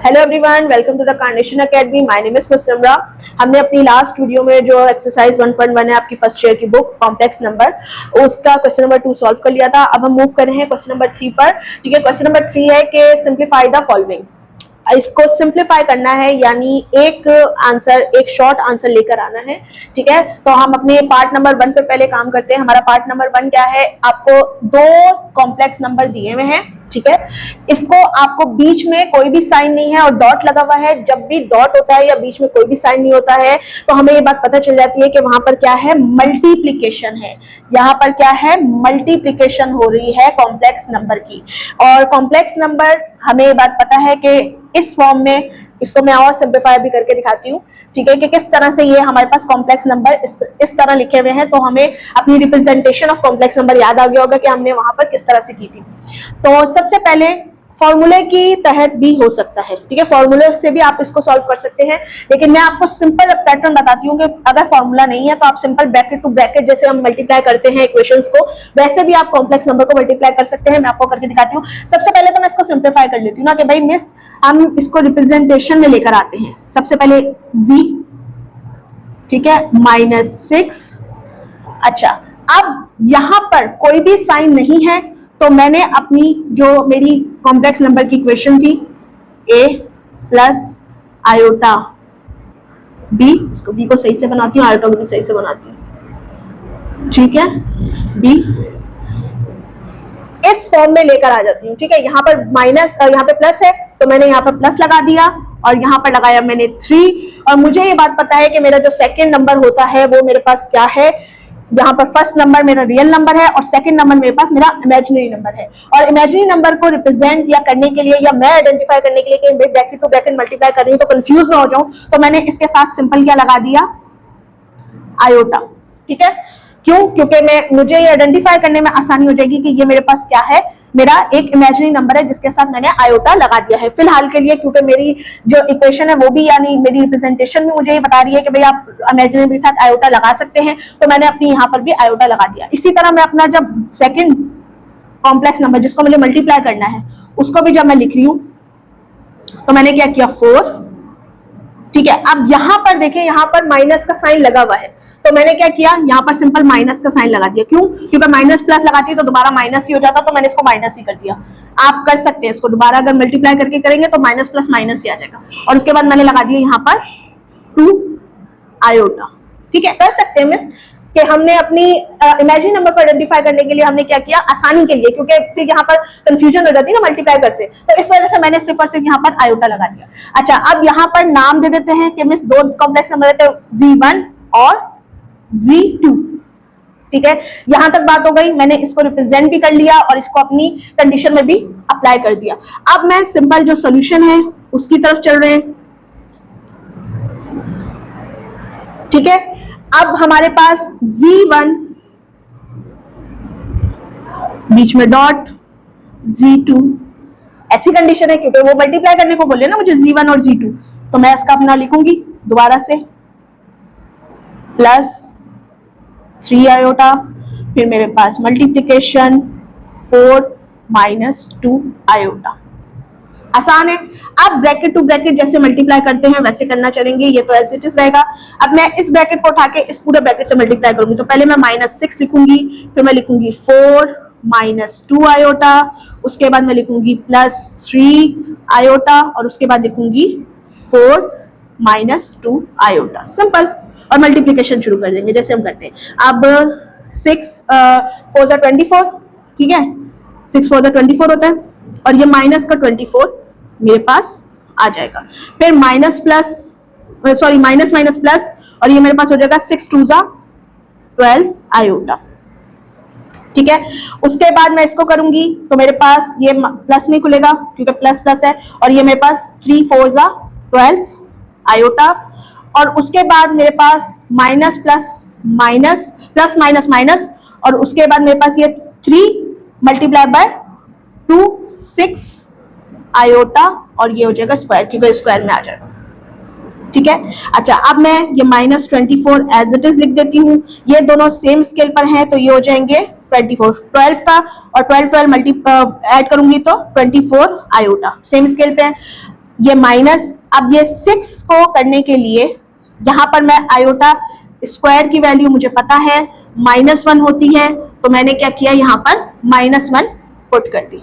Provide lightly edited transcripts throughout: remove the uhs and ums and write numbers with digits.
Hello everyone, welcome to the Carnation Academy. My name is Musamra. हमने अपनी last video में जो एक्सरसाइज 1.1 है आपकी फर्स्ट ईयर की बुक कॉम्प्लेक्स नंबर, उसका क्वेश्चन नंबर 2 सॉल्व कर लिया था। अब हम मूव कर रहे हैं क्वेश्चन नंबर 3 पर। ठीक है, क्वेश्चन नंबर 3 है कि सिंप्लीफाई द फॉलोइंग। इसको सिंप्लीफाई करना है, यानी एक शॉर्ट आंसर लेकर आना है। ठीक है, तो हम अपने पार्ट नंबर 1 पे पहले काम करते हैं। हमारा पार्ट नंबर 1 क्या है? आपको दो कॉम्प्लेक्स नंबर दिए हुए हैं। ठीक है, इसको आपको बीच में कोई भी साइन नहीं है और डॉट लगा हुआ है। जब भी डॉट होता है या बीच में कोई भी साइन नहीं होता है तो हमें ये बात पता चल जाती है कि वहां पर क्या है, मल्टीप्लीकेशन है। यहाँ पर क्या है, मल्टीप्लीकेशन हो रही है कॉम्प्लेक्स नंबर की। और कॉम्प्लेक्स नंबर हमें ये बात पता है कि इस फॉर्म में, इसको मैं और सिंप्लीफाई भी करके दिखाती हूँ। ठीक है, कि किस तरह से ये हमारे पास कॉम्प्लेक्स नंबर इस तरह लिखे हुए हैं, तो हमें अपनी रिप्रेजेंटेशन ऑफ कॉम्प्लेक्स नंबर याद आ गया होगा कि हमने वहां पर किस तरह से की थी। तो सबसे पहले फॉर्मूले की तहत भी हो सकता है। ठीक है, फॉर्मूले से भी आप इसको सॉल्व कर सकते हैं, लेकिन मैं आपको सिंपल पैटर्न बताती हूँ कि अगर फॉर्मूला नहीं है तो आप सिंपल ब्रैकेट टू ब्रैकेट जैसे हम मल्टीप्लाई करते हैं इक्वेशंस को, वैसे भी आप कॉम्प्लेक्स नंबर को मल्टीप्लाई कर सकते हैं। मैं आपको करके दिखाती हूँ। सबसे पहले तो मैं इसको सिंप्लीफाई कर लेती हूँ ना कि भाई मिस, हम इसको रिप्रेजेंटेशन में लेकर आते हैं। सबसे पहले जी, ठीक है, -6। अच्छा, अब यहां पर कोई भी साइन नहीं है तो मैंने अपनी जो मेरी कॉम्प्लेक्स नंबर की इक्वेशन थी a प्लस आयोटा b, इसको b को सही से बनाती हूँ, आयोटा को भी सही से बनाती हूँ। ठीक है, b इस फॉर्म में लेकर आ जाती हूँ। ठीक है, यहाँ पर माइनस, यहाँ पे प्लस है तो मैंने यहाँ पर प्लस लगा दिया और यहाँ पर लगाया मैंने 3। और मुझे ये बात पता है कि मेरा जो सेकंड नंबर होता है वो मेरे पास क्या है, यहाँ पर फर्स्ट नंबर मेरा रियल नंबर है और सेकंड नंबर मेरे पास मेरा इमेजिनरी नंबर है। और इमेजिनरी नंबर को रिप्रेजेंट या करने के लिए या मैं आइडेंटिफाई करने के लिए कि ब्रैकेट टू ब्रैकेट मल्टीप्लाई कर रही हूँ तो कंफ्यूज ना हो जाऊं, तो मैंने इसके साथ सिंपल क्या लगा दिया, आयोटा। ठीक है, क्यों? क्योंकि मुझे ये आइडेंटिफाई करने में आसानी हो जाएगी कि ये मेरे पास क्या है, मेरा एक इमेजिनरी नंबर है जिसके साथ मैंने आयोटा लगा दिया है फिलहाल के लिए, क्योंकि मेरी जो इक्वेशन है वो भी, यानी मेरी रिप्रेजेंटेशन भी मुझे ये बता रही है कि भाई आप इमेजिनरी के साथ आयोटा लगा सकते हैं, तो मैंने अपनी यहाँ पर भी आयोटा लगा दिया। इसी तरह मैं अपना जब सेकंड कॉम्प्लेक्स नंबर जिसको मुझे मल्टीप्लाई करना है उसको भी जब मैं लिख रही हूँ तो मैंने क्या किया, 4। ठीक है, अब यहां पर देखें, यहां पर माइनस का साइन लगा हुआ है तो मैंने क्या किया, यहाँ पर सिंपल माइनस का साइन लगा दिया। क्यों? क्योंकि माइनस प्लस लगाती तो दोबारा माइनस ही हो जाता, तो मैंने इसको माइनस ही कर दिया। आप कर सकते हैं इसको दोबारा, अगर मल्टीप्लाई करके करेंगे तो माइनस प्लस माइनस ही आ जाएगा। और उसके बाद मैंने लगा दिया यहाँ पर 2 आयोटा। ठीक है, कर सकते हैं मिस कि हमने अपनी इमेजिनरी नंबर को आइडेंटिफाई करने के लिए हमने क्या किया, आसानी के लिए, क्योंकि फिर यहाँ पर कंफ्यूजन हो जाती है ना मल्टीप्लाई करते, तो इस वजह से मैंने सिर्फ और सिर्फ यहाँ पर आयोटा लगा दिया। अच्छा, अब यहाँ पर नाम दे देते हैं कि मिस दो कॉम्प्लेक्स नंबर रहते हैं, Z1 और Z2। ठीक है, यहां तक बात हो गई। मैंने इसको रिप्रेजेंट भी कर लिया और इसको अपनी कंडीशन में भी अप्लाई कर दिया। अब मैं सिंपल जो सॉल्यूशन है उसकी तरफ चल रहे हैं। ठीक है, अब हमारे पास Z1 बीच में डॉट, Z2 ऐसी कंडीशन है क्योंकि वो मल्टीप्लाई करने को बोले ना मुझे Z1 और Z2, तो मैं इसका अपना लिखूंगी दोबारा से प्लस 3 आयोटा, फिर मेरे पास मल्टीप्लिकेशन 4 - 2 आयोटा। आसान है। अब ब्रैकेट टू ब्रैकेट जैसे मल्टीप्लाई करते हैं वैसे करना चलेंगे, ये तो एज इट इज रहेगा। अब मैं इस ब्रैकेट को उठा के इस पूरे ब्रैकेट से मल्टीप्लाई करूंगी, तो पहले मैं -6 लिखूंगी, फिर मैं लिखूंगी 4 - 2 आयोटा, उसके बाद मैं लिखूंगी +3 आयोटा और उसके बाद लिखूंगी 4 - 2 आयोटा। सिंपल। और मल्टीप्लिकेशन शुरू कर देंगे जैसे हम करते हैं। अब 6 4 × 24, ठीक है, 6 4 × 24 होता है और ये माइनस का 24 मेरे पास आ जाएगा। फिर माइनस माइनस प्लस और ये मेरे पास हो जाएगा 6 2 × 12 आयोटा। ठीक है, उसके बाद मैं इसको करूंगी तो मेरे पास ये प्लस में खुलेगा क्योंकि प्लस प्लस है, और ये मेरे पास 3 4 × 12 आयोटा। और उसके बाद मेरे पास minus plus minus plus minus minus, और उसके बाद मेरे पास ये 3 × 2 6 आयोटा और ये हो जाएगा स्क्वायर क्योंकि स्क्वायर में आ जाएगा। ठीक है, अच्छा, अब मैं ये -24 एज इट इज लिख देती हूँ। ये दोनों सेम स्केल पर हैं तो ये हो जाएंगे 24, 12 का और 12 12 ऐड करूंगी तो 24 आयोटा सेम स्केल पे है। ये माइनस, अब ये 6 को करने के लिए यहां पर मैं आयोटा स्क्वायर की वैल्यू मुझे पता है -1 होती है, तो मैंने क्या किया यहां पर -1 पुट कर दी।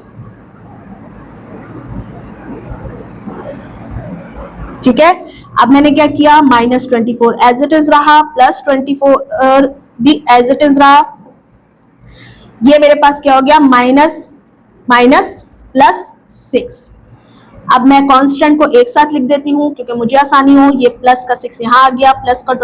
ठीक है, अब मैंने क्या किया, -24 एज इट इज रहा, +24 भी एज इट इज रहा। ये मेरे पास क्या हो गया, माइनस +6। अब मैं कांस्टेंट को एक साथ लिख देती हूं क्योंकि मुझे आसानी हो। ये प्लस का 6 यहां आ गया, प्लस का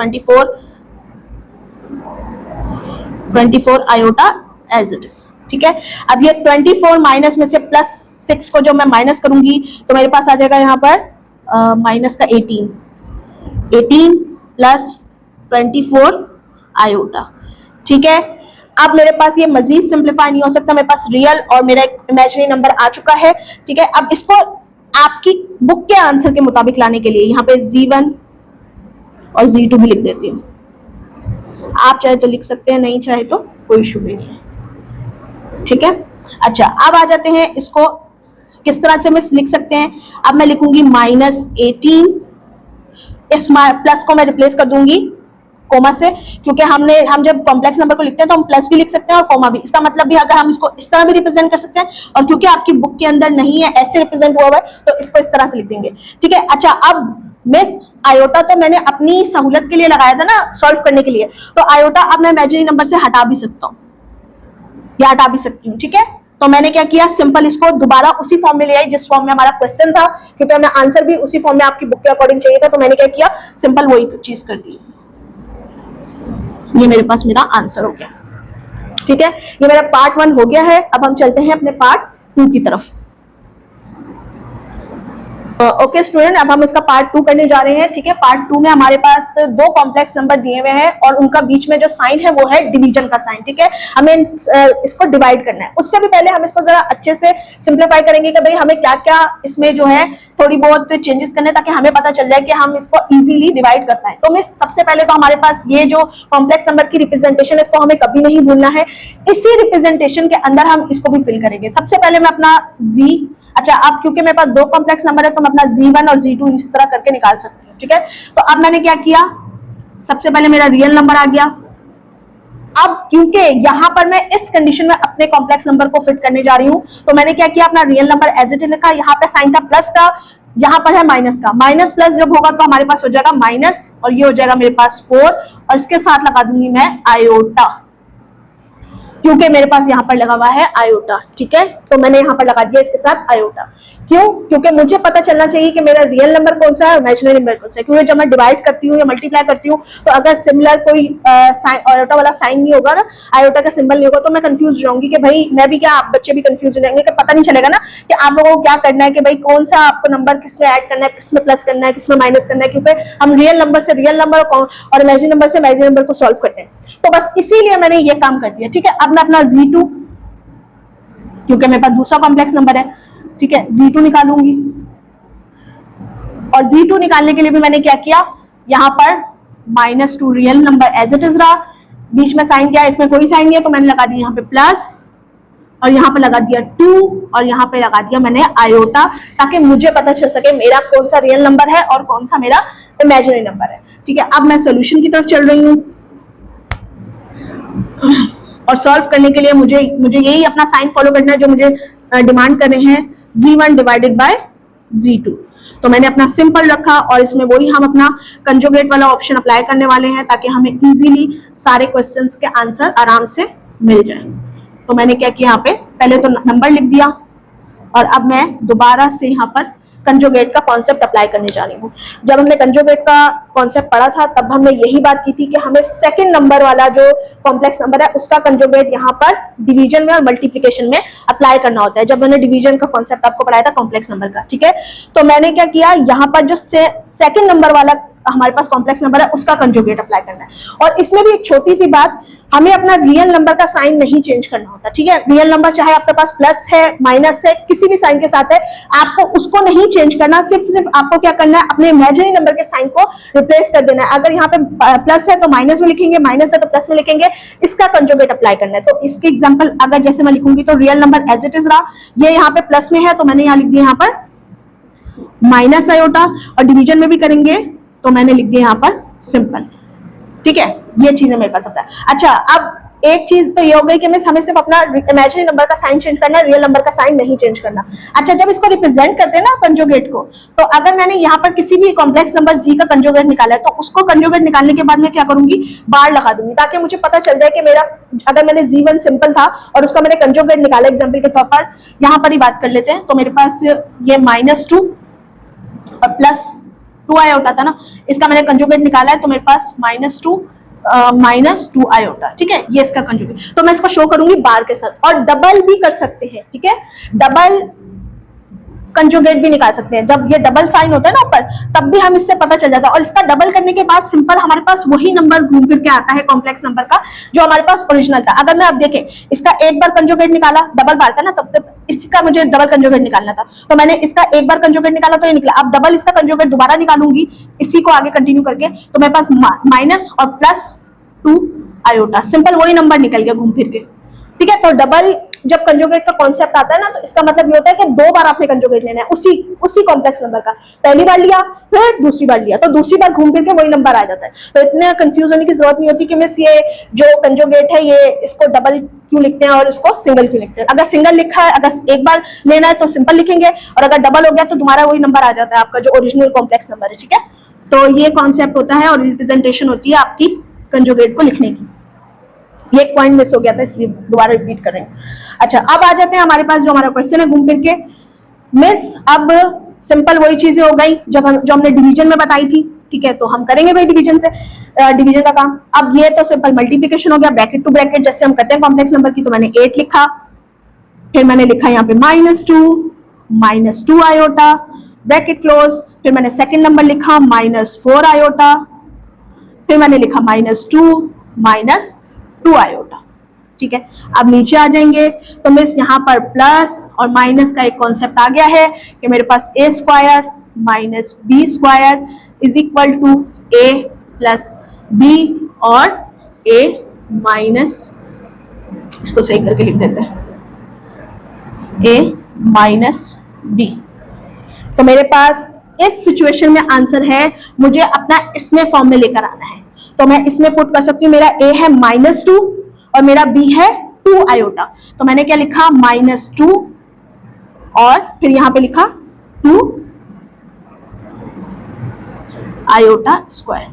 24 आयोटा एज इट इज। ठीक है, अब ये 24 माइनस में से +6 को जब मैं माइनस करूंगी तो मेरे पास आ जाएगा यहाँ पर माइनस का 18 प्लस 24 आयोटा। ठीक है, अब मेरे पास ये मजीद सिंप्लीफाई नहीं हो सकता, मेरे पास रियल और मेरा एक इमेजिनरी नंबर आ चुका है। ठीक है, अब इसको आपकी बुक के आंसर के मुताबिक लाने के लिए यहाँ पे Z1 और Z2 भी लिख देती हूँ। आप चाहे तो लिख सकते हैं, नहीं चाहे तो कोई इशू भी नहीं है। ठीक है, अच्छा अब आ जाते हैं इसको किस तरह से मैं लिख सकते हैं। अब मैं लिखूंगी -18, इस प्लस को मैं रिप्लेस कर दूंगी कोमा से, क्योंकि हम जब कॉम्प्लेक्स नंबर को लिखते हैं तो हम प्लस भी लिख सकते हैं और कोमा भी। इसका मतलब भी अगर हम इसको इस तरह भी रिप्रेजेंट कर सकते हैं, और क्योंकि आपकी बुक के अंदर नहीं है, ऐसे रिप्रेजेंट हुआ है तो इसको इस तरह से लिख देंगे। ठीक है, अच्छा अब मिस आयोटा तो मैंने अपनी सहूलत के लिए लगाया था ना, सॉल्व करने के लिए, तो आयोटा अब मैं इमेजिनरी नंबर से हटा भी सकता हूँ या हटा भी सकती हूँ। ठीक है, तो मैंने क्या किया, सिंपल इसको दोबारा उसी फॉर्म में ले आई जिस फॉर्म में हमारा क्वेश्चन था, क्योंकि हमें आंसर भी उसी फॉर्म में आपकी बुक के अकॉर्डिंग चाहिए था। तो मैंने क्या किया, सिंपल वही चीज कर दी। ये मेरे पास मेरा आंसर हो गया। ठीक है, ये मेरा पार्ट 1 हो गया है। अब हम चलते हैं अपने पार्ट 2 की तरफ। ओके स्टूडेंट, अब हम इसका पार्ट 2 करने जा रहे हैं। ठीक है, पार्ट 2 में हमारे पास 2 कॉम्प्लेक्स नंबर दिए हुए हैं और उनका बीच में जो साइन है वो है डिवीजन का साइन। ठीक है, हमें इसको डिवाइड करना है। उससे भी पहले हम इसको जरा अच्छे से सिंप्लीफाई करेंगे कि भाई हमें क्या क्या इसमें जो है थोड़ी बहुत चेंजेस करने, ताकि हमें पता चल जाए कि हम इसको इजीली डिवाइड कर पाए। तो मैं सबसे पहले तो हमारे पास ये जो कॉम्प्लेक्स नंबर की रिप्रेजेंटेशन है इसको हमें कभी नहीं भूलना है। इसी रिप्रेजेंटेशन के अंदर हम इसको भी फिल करेंगे। सबसे पहले मैं अपना अच्छा अब क्योंकि मेरे पास 2 कॉम्प्लेक्स नंबर है तो मैं अपना Z1 और Z2 इस तरह करके निकाल सकती हूँ। ठीक है, तो अब मैंने क्या किया, सबसे पहले मेरा रियल नंबर आ गया। अब क्योंकि यहां पर मैं इस कंडीशन में अपने कॉम्प्लेक्स नंबर को फिट करने जा रही हूं, तो मैंने क्या किया, अपना real number as it is लिखा। यहाँ पे साइन था प्लस का, यहाँ पर है माइनस का। माइनस प्लस जब होगा तो हमारे पास हो जाएगा माइनस, और ये हो जाएगा मेरे पास 4, और इसके साथ लगा दूंगी मैं आयोटा, क्योंकि मेरे पास यहाँ पर लगा हुआ है आयोटा। ठीक है, तो मैंने यहाँ पर लगा दिया इसके साथ आयोटा। क्यों, क्योंकि मुझे पता चलना चाहिए कि मेरा रियल नंबर कौन सा है और इमेजिनरी नंबर कौन सा है। क्योंकि जब मैं डिवाइड करती हूँ या मल्टीप्लाई करती हूँ तो अगर सिमिलर कोई आयोटा वाला साइन नहीं होगा ना, आयोटा का सिंबल नहीं होगा, तो मैं कंफ्यूज जाऊंगी कि भाई मैं भी क्या, आप बच्चे भी कंफ्यूज हो जाएंगे कि पता नहीं चलेगा ना कि आप लोगों को क्या करना है, कि भाई कौन सा आपको नंबर किसमें ऐड करना है, किसमें प्लस करना है, किसमें माइनस करना है। क्योंकि हम रियल नंबर से रियल नंबर और इमेजिनरी नंबर से इमेजिनरी नंबर को सॉल्व करते हैं, तो बस इसीलिए मैंने ये काम कर दिया। ठीक है, अब मैं अपना Z2, क्योंकि मेरे पास दूसरा कॉम्प्लेक्स नंबर है, ठीक है, Z2 निकालूंगी। और Z2 निकालने के लिए भी मैंने क्या किया, यहां पर -2 real number as it is रहा, बीच में साइन क्या है, इसमें कोई साइन नहीं है, तो मैंने लगा दिया यहाँ पे प्लस, और यहाँ पे लगा दिया 2, और यहाँ पे लगा दिया मैंने आयोटा, ताकि मुझे पता चल सके मेरा कौन सा रियल नंबर है और कौन सा मेरा इमेजिनरी नंबर है। ठीक है, अब मैं सोल्यूशन की तरफ चल रही हूँ, और सॉल्व करने के लिए मुझे यही अपना साइन फॉलो करना है जो मुझे डिमांड कर रहे हैं, Z1 डिवाइडेड बाय Z2। तो मैंने अपना सिंपल रखा, और इसमें वही हम अपना कंजुगेट वाला ऑप्शन अप्लाई करने वाले हैं, ताकि हमें इजीली सारे क्वेश्चंस के आंसर आराम से मिल जाए। तो मैंने क्या किया, यहाँ पे पहले तो नंबर लिख दिया, और अब मैं दोबारा से यहाँ पर कंजुगेट का कॉन्सेप्ट अप्लाई करने जा रही हूँ। जब हमने कंजुगेट का कॉन्सेप्ट पढ़ा था तब हमने यही बात की थी कि हमें सेकंड नंबर वाला जो कॉम्प्लेक्स नंबर है उसका कंजुगेट यहाँ पर डिवीजन में और मल्टीप्लिकेशन में अप्लाई करना होता है। जब मैंने डिवीजन का कॉन्सेप्ट आपको पढ़ाया था कॉम्प्लेक्स नंबर का, ठीक है, तो मैंने क्या किया, यहाँ पर जो सेकंड नंबर वाला हमारे पास कॉम्प्लेक्स नंबर है उसका कंजुगेट अप्लाई करना है। और इसमें भी एक छोटी सी बात, हमें अपना रियल नंबर का साइन नहीं चेंज करना होता। ठीक है, रियल नंबर चाहे आपके पास प्लस है, माइनस है, किसी भी साइन के साथ है, आपको उसको नहीं चेंज करना। सिर्फ आपको क्या करना है, अपने इमेजिनरी नंबर के साइन को रिप्लेस कर देना है। अगर यहाँ पे प्लस है तो माइनस में लिखेंगे, माइनस है तो प्लस में लिखेंगे, इसका कंजुगेट अप्लाई करना है। तो इसके एग्जाम्पल अगर जैसे मैं लिखूंगी तो real number as it is रहा, ये यहाँ पे प्लस में है तो मैंने यहाँ लिख दिया यहाँ पर माइनस आयोटा, और डिवीजन में भी करेंगे तो मैंने लिख दिया यहाँ पर सिंपल। ठीक है, ये चीज है मेरे पास अपना। अच्छा, अब एक चीज तो ये हो गई कि हमें सिर्फ अपना इमेजिनरी नंबर का साइन चेंज करना है, रियल नंबर का साइन नहीं चेंज करना। अच्छा, जब इसको रिप्रेजेंट करते हैं ना कंजुगेट को, तो अगर मैंने यहाँ पर किसी भी कॉम्प्लेक्स नंबर जी का कंजुगेट निकाला है तो उसको कंजुगेट निकालने के बाद मैं क्या करूंगी, बार लगा दूंगी, ताकि मुझे पता चल जाए कि मेरा अगर मैंने जी1 सिंपल था और उसका मैंने कंजुगेट निकाला, एग्जाम्पल के तौर पर यहाँ पर ही बात कर लेते हैं, तो मेरे पास ये -2 और +2 आयोटा था ना, इसका मैंने कंजुगेट निकाला है, तो मेरे पास -2 आयोटा। ठीक है, ये इसका कंजुगेट, तो मैं इसको शो करूंगी बार के साथ, और डबल भी कर सकते हैं। ठीक है, डबल कंजुगेट भी निकाल सकते हैं, जब ये डबल साइन होता है ना ऊपर, तब भी हम इससे पता चल जाता है। और इसका डबल करने के बाद सिंपल हमारे पास वही नंबर घूम फिर के आता है कॉम्प्लेक्स नंबर का, जो हमारे पास ओरिजिनल था। अगर मैं अब देखें, इसका एक बार कंजुगेट निकाला, डबल बार था ना, तब तक इसका मुझे डबल कंजुगेट निकालना था, तो मैंने इसका एक बार कंजुगेट निकाला तो ये निकला। अब डबल इसका कंजुगेट दोबारा निकालूंगी, इसी को आगे कंटिन्यू करके, तो मेरे पास माइनस और +2 आयोटा, सिंपल वही नंबर निकल गया घूम फिर के। ठीक है, तो डबल जब कंजुगेट का कॉन्सेप्ट आता है ना, तो इसका मतलब ये होता है कि दो बार आपने कंजुगेट लेना है उसी कॉम्प्लेक्स नंबर का। पहली बार लिया, फिर दूसरी बार लिया, तो दूसरी बार घूम फिर के वही नंबर आ जाता है। तो इतने कंफ्यूज होने की जरूरत नहीं होती कि मिस ये जो कंजुगेट है ये इसको डबल क्यों लिखते हैं और इसको सिंगल क्यों लिखते हैं। अगर सिंगल लिखा है, अगर एक बार लेना है तो सिंपल लिखेंगे, और अगर डबल हो गया तो तुम्हारा वही नंबर आ जाता है आपका जो ओरिजिनल कॉम्प्लेक्स नंबर है। ठीक है, तो ये कॉन्सेप्ट होता है और रिप्रेजेंटेशन होती है आपकी कंजुगेट को लिखने की। ये एक पॉइंट मिस हो गया था, इसलिए दोबारा रिपीट कर रहे हैं। अच्छा, अब आ जाते हैं हमारे पास जो हमारा क्वेश्चन है घूम फिर के। मिस, अब सिंपल वही चीजें हो गई जो हमने डिवीजन में बताई थी। ठीक है, तो हम करेंगे भाई डिवीजन से, डिवीजन का काम। अब ये तो सिंपल मल्टीप्लिकेशन हो गया, ब्रैकेट टू ब्रैकेट जैसे हम करते हैं कॉम्प्लेक्स नंबर की। तो मैंने 8 लिखा, फिर मैंने लिखा यहाँ पे -2 आयोटा, ब्रैकेट क्लोज, फिर मैंने सेकेंड नंबर लिखा -4 आयोटा, फिर मैंने लिखा -2 आयोटा। ठीक है, अब नीचे आ जाएंगे तो मिस यहाँ पर प्लस और माइनस का एक कॉन्सेप्ट आ गया है कि मेरे पास a² - b² is equal to a + b और a माइनस, इसको सही करके लिख देते हैं, a - b। तो मेरे पास इस सिचुएशन में आंसर है, मुझे अपना इसमें फॉर्म में लेकर आना है, तो मैं इसमें पुट कर सकती हूँ। मेरा a है -2 और मेरा b है 2 आयोटा, तो मैंने क्या लिखा, -2 और फिर यहां पे लिखा 2 आयोटा स्क्वायर।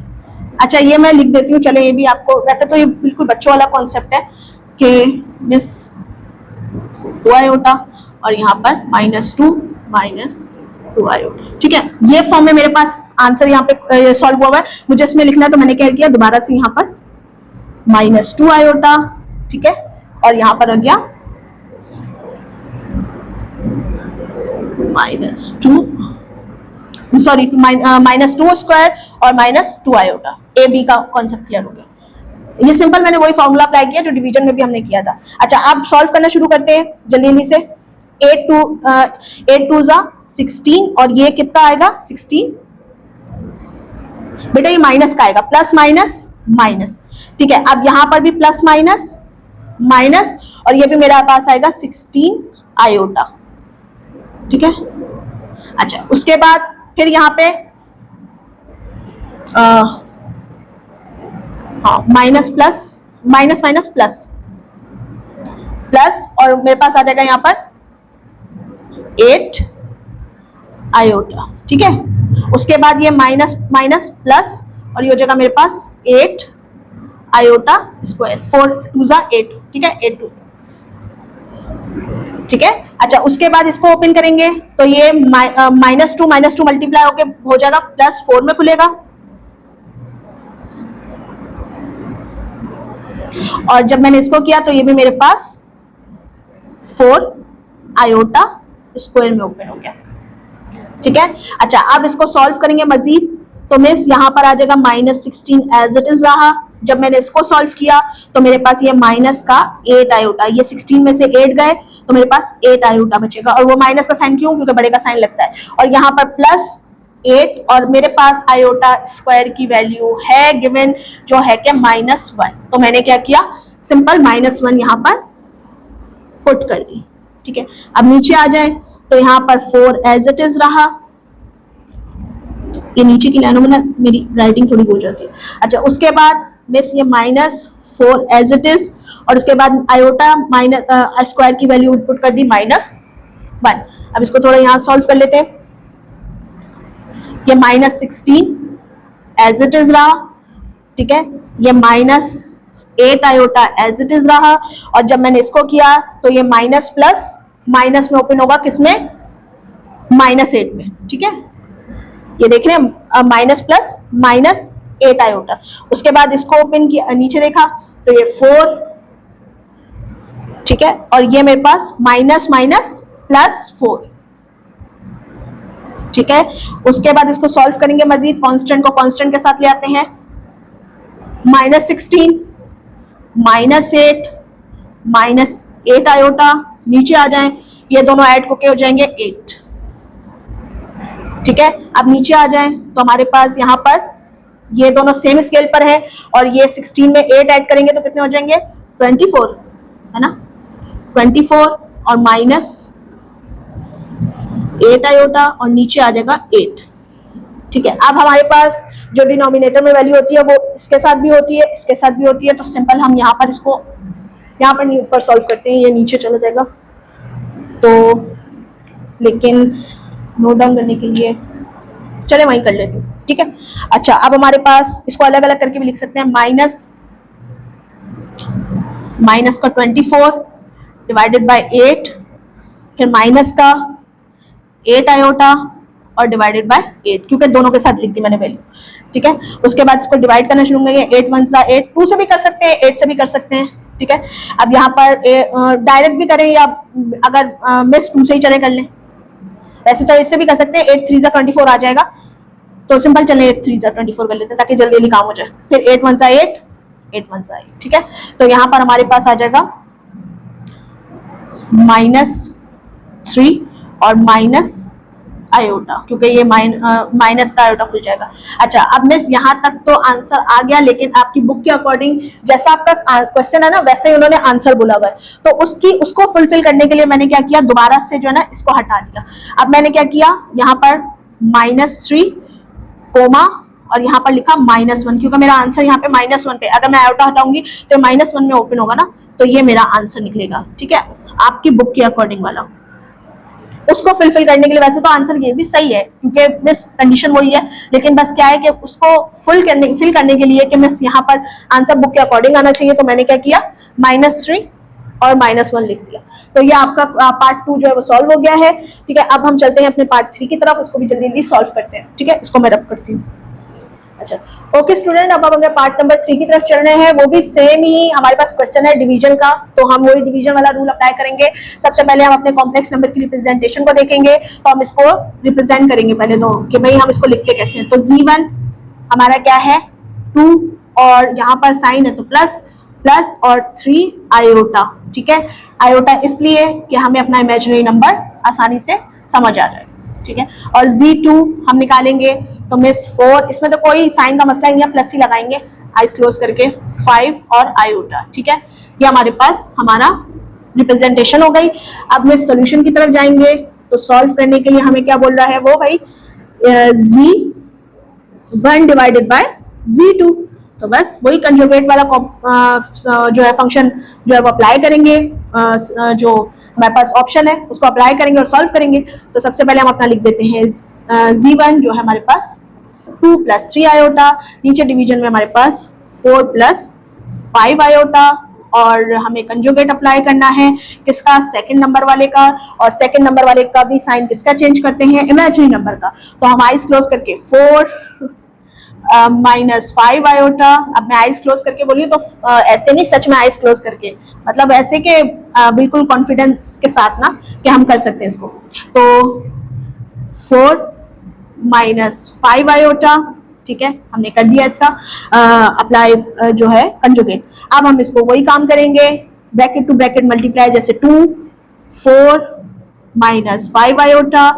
अच्छा, ये मैं लिख देती हूँ, चले ये भी आपको, वैसे तो ये बिल्कुल बच्चों वाला कॉन्सेप्ट है कि मिस 2 आयोटा और यहाँ पर -2 आयोटा। ठीक है, ये फॉर्म में मेरे पास आंसर यहाँ पे सॉल्व हुआ है, मुझे इसमें लिखना है, तो मैंने क्या किया, दोबारा से यहाँ पर -2 आयोटा। ठीक है, और यहां पर आ गया -2 स्क्वायर और -2 आयोटा, ए बी का कॉन्सेप्ट क्लियर हो गया। ये सिंपल मैंने वही फॉर्मूला अप्लाई किया जो डिवीजन में भी हमने किया था। अच्छा, अब सॉल्व करना शुरू करते हैं जल्दी जल्दी से। 8 2 16 और ये कितना आएगा 16, बेटा ये माइनस का आएगा, प्लस माइनस माइनस। ठीक है, अब यहां पर भी प्लस माइनस माइनस, और ये भी मेरा पास आएगा 16 आयोटा। ठीक है, अच्छा, उसके बाद फिर यहाँ पे minus plus minus minus plus plus, और मेरे पास आ जाएगा यहाँ पर 8 आयोटा। ठीक है, उसके बाद ये माइनस माइनस प्लस, और ये हो जाएगा मेरे पास 8 आयोटा स्क्वायर, 4 2 8। ठीक है, 8 2। ठीक है, अच्छा, उसके बाद इसको ओपन करेंगे तो ये -2 मल्टीप्लाई होके हो जाएगा +4 में खुलेगा, और जब मैंने इसको किया तो ये भी मेरे पास 4 आयोटा स्क्वायर में ओपन हो गया। ठीक है, अच्छा, अब इसको सॉल्व करेंगे मजीद, तो मिस यहाँ पर आ जाएगा -16 एज इट इज रहा। जब मैंने इसको सॉल्व किया तो मेरे पास ये माइनस का 8 आयोटा, ये 16 में से 8 गए तो मेरे पास 8 आयोटा बचेगा, और वो माइनस का साइन क्यों, क्योंकि बड़े का साइन लगता है, और यहाँ पर +8, और मेरे पास आयोटा स्क्वायर की वैल्यू है गिवन जो है कि -1, तो मैंने क्या किया, सिंपल -1 यहाँ पर पुट कर दी। ठीक है, अब नीचे आ जाए तो यहाँ पर 4 एज इट इज रहा, ये नीचे की लाइनों में ना मेरी राइटिंग थोड़ी हो जाती है। अच्छा, उसके बाद मिस ये -4 एज इट इज, और उसके बाद आयोटा माइनस स्क्वायर की वैल्यू पुट कर दी -1। अब इसको थोड़ा यहाँ सॉल्व कर लेते हैं। ये -16 एज इट इज रहा, ठीक है। ये -8 आयोटा एज इट इज रहा, और जब मैंने इसको किया तो ये माइनस प्लस माइनस में ओपन होगा, किसमें? -8 में, ठीक है। ये देख रहे हैं माइनस प्लस -8 आयोटा। उसके बाद इसको ओपन किया, नीचे देखा तो ये 4, ठीक है, और ये मेरे पास माइनस माइनस +4, ठीक है। उसके बाद इसको सॉल्व करेंगे मजीद, कांस्टेंट को कांस्टेंट के साथ ले आते हैं। -16 -8 -8 आयोटा, नीचे आ जाएं, ये दोनों ऐड होके हो जाएंगे 8, ठीक है। अब नीचे आ जाएं तो हमारे पास यहाँ पर ये दोनों सेम स्केल पर है, और ये 16 में 8 ऐड करेंगे तो कितने हो जाएंगे? 24, है ना। 24 और -8 आयोटा, और नीचे आ जाएगा 8, ठीक है। अब हमारे पास जो डिनोमिनेटर में वैल्यू होती है वो इसके साथ भी होती है, इसके साथ भी होती है, तो सिंपल हम यहाँ पर इसको यहाँ पर ऊपर सॉल्व करते हैं, ये नीचे चला जाएगा। तो लेकिन नोट डाउन करने के लिए चले वहीं कर लेती हूँ, ठीक है। अच्छा, अब हमारे पास इसको अलग अलग करके भी लिख सकते हैं। माइनस का 24 डिवाइडेड बाय 8, फिर माइनस का 8 आयोटा और डिवाइडेड बाय 8, क्योंकि दोनों के साथ लिख दी मैंने वैल्यू, ठीक है। उसके बाद इसको डिवाइड करना शुरू करेंगे। 8 1 सा 8, 2 से भी कर सकते हैं, 8 से भी कर सकते हैं, ठीक है। अब यहाँ पर डायरेक्ट भी करें, या अगर मिस 2 से ही चले कर लें, वैसे तो 8 से भी कर सकते हैं। 8 3 सा 24 आ जाएगा, तो सिंपल चलें 8 3 सा 24 कर लेते हैं ताकि जल्दी जल्दी काम हो जाए। फिर 8 1 सा 8, 8 1 सा 8, ठीक है। तो यहाँ पर हमारे पास आ जाएगा -3 और माइनस आयोटा, क्योंकि ये माइनस का आयोटा खुल जाएगा। अच्छा, अब मिस यहाँ तक तो आंसर आ गया, लेकिन आपकी बुक के अकॉर्डिंग जैसा आपका क्वेश्चन है ना, वैसे ही उन्होंने आंसर बोला हुआ है, तो उसको फुलफिल करने के लिए मैंने क्या किया, दोबारा से जो है ना इसको हटा दिया। अब मैंने क्या किया, यहाँ पर -3 कोमा और यहाँ पर लिखा -1, क्योंकि मेरा आंसर यहाँ पे -1 पे, अगर मैं आयोटा हटाऊंगी तो -1 में ओपन होगा ना, तो ये मेरा आंसर निकलेगा, ठीक है, आपकी बुक के अकॉर्डिंग वाला। उसको फुलफिल करने के लिए वैसे तो आंसर ये भी सही है, क्योंकि मिस कंडीशन वही है, लेकिन बस क्या है कि उसको फिल करने के लिए कि मिस यहाँ पर आंसर बुक के अकॉर्डिंग आना चाहिए, तो मैंने क्या किया, -3 और -1 लिख दिया। तो ये आपका पार्ट 2 जो है वो सॉल्व हो गया है, ठीक है। अब हम चलते हैं अपने पार्ट 3 की तरफ, उसको भी जल्दी जल्दी सॉल्व करते हैं, ठीक है। इसको मैं रब करती हूँ। अच्छा, ओके स्टूडेंट, अब हम अपने पार्ट नंबर 3 की तरफ चल रहे हैं। वो भी सेम ही हमारे पास क्वेश्चन है डिवीजन का, तो हम वही डिवीजन वाला रूल अप्लाई करेंगे। सबसे पहले हम अपने कॉम्प्लेक्स नंबर की रिप्रेजेंटेशन को देखेंगे, तो हम इसको रिप्रेजेंट करेंगे पहले तो, कि भाई हम इसको लिखते कैसे हैं। तो Z1 हमारा क्या है, 2, और यहाँ पर साइन है तो प्लस और 3 आयोटा, ठीक है। आयोटा इसलिए कि हमें अपना इमेजिनरी नंबर आसानी से समझ आ जाए, ठीक है। और Z2 हम निकालेंगे तो मिस 4, इसमें तो कोई साइन का मसला नहीं है, प्लस ही लगाएंगे, आइज क्लोज करके 5 और आयोटा, ठीक है। ये हमारे पास हमारा रिप्रेजेंटेशन हो गई। अब मिस सॉल्यूशन की तरफ जाएंगे, तो सॉल्व करने के लिए हमें क्या बोल रहा है वो, भाई Z1 डिवाइडेड बाय Z2, तो बस वही कंजुगेट वाला जो है फंक्शन जो है वो अप्लाई करेंगे, जो हमारे पास ऑप्शन है उसको अप्लाई करेंगे और सॉल्व करेंगे। तो सबसे पहले हम अपना लिख देते हैं Z1 जो है हमारे पास 2 + 3 आयोटा, नीचे डिवीजन में हमारे पास 4 + 5 आयोटा, और हमें कंजुगेट अप्लाई करना है किसका, सेकंड नंबर वाले का, और सेकंड नंबर वाले का भी साइन किसका चेंज करते हैं, इमेजिनरी नंबर का। तो हम आइज क्लोज करके 4 -5 आयोटा, अब मैं आइज क्लोज करके बोली तो ऐसे नहीं, सच में आइज क्लोज करके, मतलब ऐसे के बिल्कुल कॉन्फिडेंस के साथ ना कि हम कर सकते हैं इसको। तो 4 -5 आयोटा, ठीक है, हमने कर दिया इसका अप्लाई जो है कंजुगेट। अब हम इसको वही काम करेंगे, ब्रैकेट टू ब्रैकेट मल्टीप्लाई, जैसे 2 4 -5 आयोटा,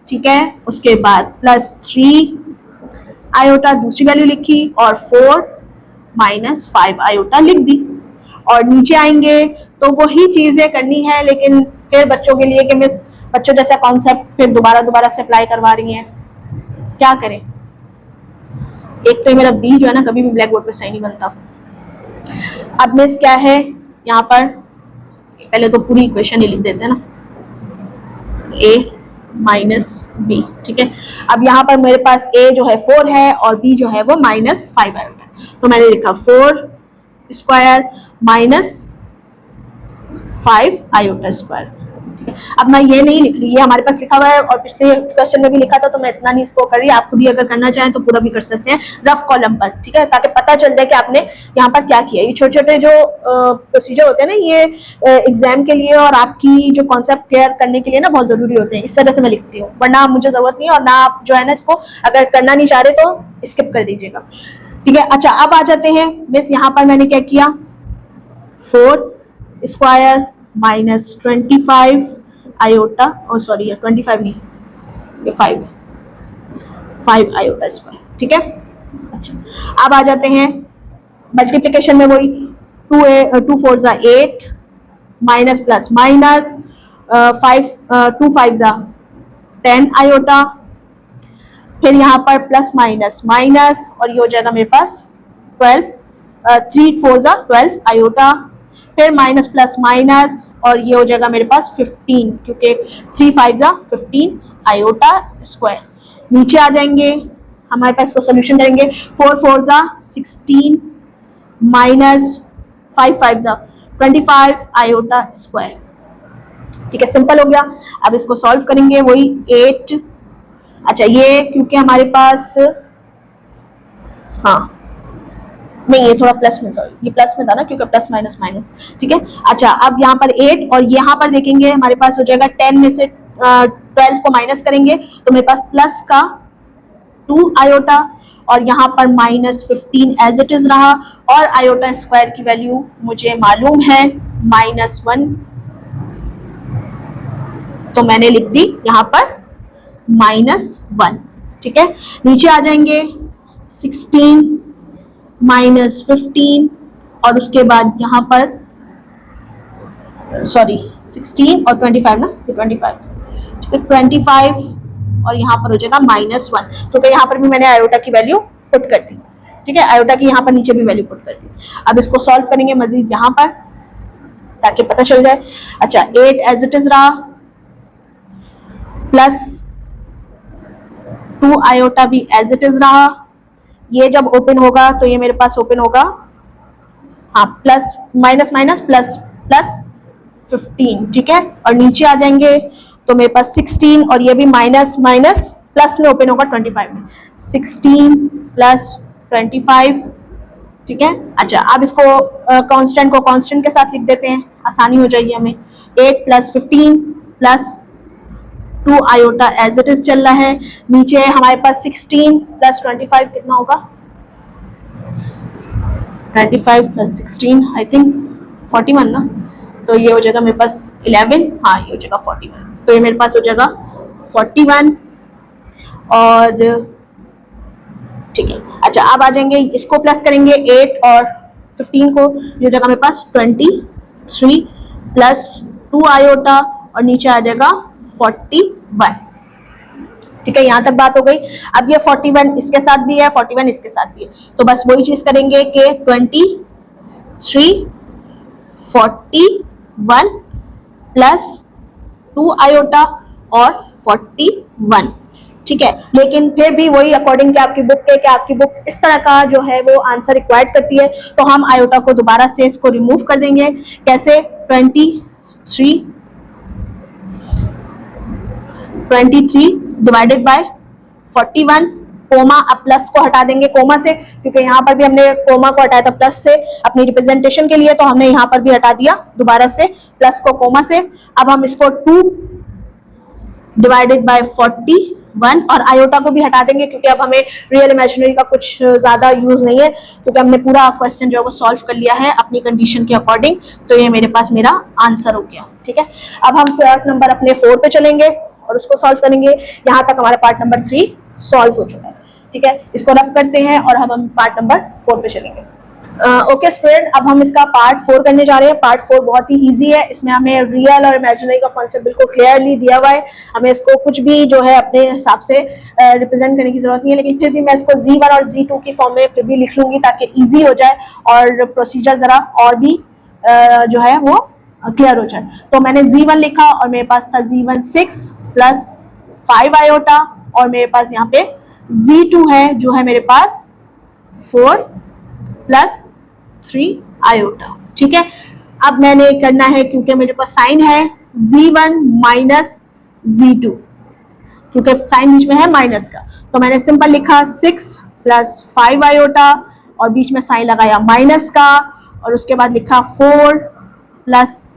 ठीक है, उसके बाद +3 आयोटा दूसरी वैल्यू लिखी, और 4 -5 आयोटा लिख दी। और नीचे आएंगे तो वही चीजें करनी है, लेकिन फिर बच्चों के लिए कि मिस बच्चों जैसा कॉन्सेप्ट फिर दोबारा से अप्लाई करवा रही हैं, क्या करें, एक तो मेरा बी जो है ना कभी भी ब्लैक बोर्ड पे सही नहीं बनता। अब मिस क्या है यहाँ पर, पहले तो पूरी इक्वेशन ही लिख देते हैं ना, a माइनस बी, ठीक है। अब यहाँ पर मेरे पास a जो है 4 है और b जो है वो -5 आयोटा है, तो मैंने लिखा 4 स्क्वायर माइनस 5 आयोटा स्क्वायर। अब मैं ये नहीं लिख रही, ये हमारे पास लिखा हुआ है और पिछले क्वेश्चन में भी लिखा था, तो मैं इतना नहीं इसको कर रही, आप खुद ही अगर करना चाहें तो पूरा भी कर सकते हैं रफ कॉलम पर, ठीक है, ताकि पता चल जाए कि आपने यहाँ पर क्या किया। ये छोटे छोटे जो प्रोसीजर होते हैं ना, ये एग्जाम के लिए और आपकी जो कॉन्सेप्ट क्लियर करने के लिए ना बहुत जरूरी होते हैं। इस तरह से मैं लिखती हूँ, वरना मुझे जरूरत नहीं है, और ना आप जो है ना इसको अगर करना नहीं चाह रहे तो स्किप कर दीजिएगा, ठीक है। अच्छा, अब आ जाते हैं मिस, यहाँ पर मैंने क्या किया, 4 स्क्वायर माइनस 25 आयोटा, और सॉरी 25 नहीं, ये 5 आयोटा स्क्वायर, ठीक है। अच्छा, अब आ जाते हैं मल्टीप्लिकेशन में, वही 2 4 जा 8 माइनस प्लस माइनस 2 5 जा 10 आयोटा, फिर यहाँ पर प्लस माइनस माइनस और ये हो जाएगा मेरे पास 12, 3 4 जा 12 आयोटा, फिर माइनस प्लस माइनस और ये हो जाएगा मेरे पास 15, क्योंकि 3 5 जा 15 आयोटा स्क्वायर। नीचे आ जाएंगे, हमारे पास इसको सोल्यूशन करेंगे, 4 4 जा 16 माइनस 5 5 जा 25 आयोटा स्क्वायर, ठीक है, सिंपल हो गया। अब इसको सॉल्व करेंगे, वही 8, अच्छा ये क्योंकि हमारे पास, हाँ नहीं ये थोड़ा प्लस में, सॉरी ये प्लस में था ना, क्योंकि प्लस माइनस माइनस, ठीक है। अच्छा, अब यहाँ पर 8 और यहाँ पर देखेंगे हमारे पास हो जाएगा 10 में से 12 को माइनस करेंगे तो मेरे पास प्लस का 2 आयोटा और यहाँ पर -15 एज इट इज रहा, और आयोटा स्क्वायर की वैल्यू मुझे मालूम है -1, तो मैंने लिख दी यहाँ पर -1, ठीक है। नीचे आ जाएंगे 16 -15 और उसके बाद यहाँ पर सॉरी 16 और 25 ना, 25, ठीक है, 25 और यहाँ पर हो जाएगा -1, क्योंकि यहाँ पर भी मैंने आयोटा की वैल्यू पुट कर दी, ठीक है, आयोटा की यहाँ पर नीचे भी वैल्यू पुट कर दी। अब इसको सॉल्व करेंगे मजीद यहाँ पर ताकि पता चल जाए। अच्छा, 8 एज इट इज रहा, प्लस 2 आयोटा भी एज इट इज रहा, ये जब ओपन होगा तो ये मेरे पास ओपन होगा, हाँ plus minus minus plus plus 15, ठीक है, और नीचे आ जाएंगे तो मेरे पास 16 और ये भी माइनस माइनस प्लस में ओपन होगा 25 में, 16 प्लस 25, ठीक है। अच्छा, अब इसको कांस्टेंट को कांस्टेंट के साथ लिख देते हैं, आसानी हो जाएगी हमें। 8 plus 15 plus 2 iota as it is चल रहा है, नीचे हमारे पास 16 प्लस 25 कितना होगा, 25 प्लस 16 आई थिंक 41 ना, तो ये हो जाएगा मेरे पास 11, हाँ ये हो जाएगा 41, तो ये मेरे पास हो जाएगा 41 और ठीक है। अच्छा, अब आ जाएंगे, इसको प्लस करेंगे 8 और 15 को, ये हो जाएगा मेरे पास 23 प्लस 2 आयोटा और नीचे आ जाएगा 41, ठीक है, यहां तक बात हो गई। अब ये 41 इसके साथ भी है, 41 इसके साथ भी है, तो बस वही चीज करेंगे कि 23 41 प्लस 2 आयोटा और 41, ठीक है। लेकिन फिर भी वही अकॉर्डिंग टू आपकी बुक के, कि आपकी बुक इस तरह का जो है वो आंसर रिक्वायर्ड करती है, तो हम आयोटा को दोबारा से इसको रिमूव कर देंगे। कैसे, 23 डिवाइडेड बाय 41, कोमा, अब प्लस को हटा देंगे कोमा से, क्योंकि यहाँ पर भी हमने कोमा को हटाया था प्लस से अपनी रिप्रेजेंटेशन के लिए, तो हमने यहाँ पर भी हटा दिया दोबारा से प्लस को कोमा से। अब हम इसको 2 डिवाइडेड बाय 41 और आयोटा को भी हटा देंगे, क्योंकि अब हमें रियल इमेजिनरी का कुछ ज्यादा यूज नहीं है, क्योंकि हमने पूरा क्वेश्चन जो है वो सॉल्व कर लिया है अपनी कंडीशन के अकॉर्डिंग। तो ये मेरे पास मेरा आंसर हो गया, ठीक है। अब हम पार्ट नंबर अपने 4 पे चलेंगे और उसको सॉल्व करेंगे। यहाँ तक हमारा पार्ट नंबर 3 सॉल्व हो चुका है, ठीक है। इसको रब करते हैं और हम पार्ट नंबर 4 पे चलेंगे। ओके स्टूडेंट, अब हम इसका पार्ट 4 करने जा रहे हैं। पार्ट 4 बहुत ही इजी है। इसमें हमें रियल और इमेजिनरी का कॉन्सेप्ट बिल्कुल क्लियरली दिया हुआ है। हमें इसको कुछ भी जो है अपने हिसाब से रिप्रेजेंट करने की जरूरत नहीं है, लेकिन फिर भी मैं इसको Z1 और Z2 की फॉर्म में फिर भी लिख लूंगी ताकि इजी हो जाए और प्रोसीजर जरा और भी जो है वो क्लियर हो जाए। तो मैंने Z1 लिखा और मेरे पास था Z1 6 प्लस 5 आयोटा, और मेरे पास यहाँ पे Z2 है जो है मेरे पास 4 प्लस 3 आयोटा। ठीक है, अब मैंने करना है, क्योंकि मेरे पास साइन है Z1 माइनस Z2, क्योंकि साइन बीच में है माइनस का, तो मैंने सिंपल लिखा 6 प्लस 5 आयोटा और बीच में साइन लगाया माइनस का, और उसके बाद लिखा 4 प्लस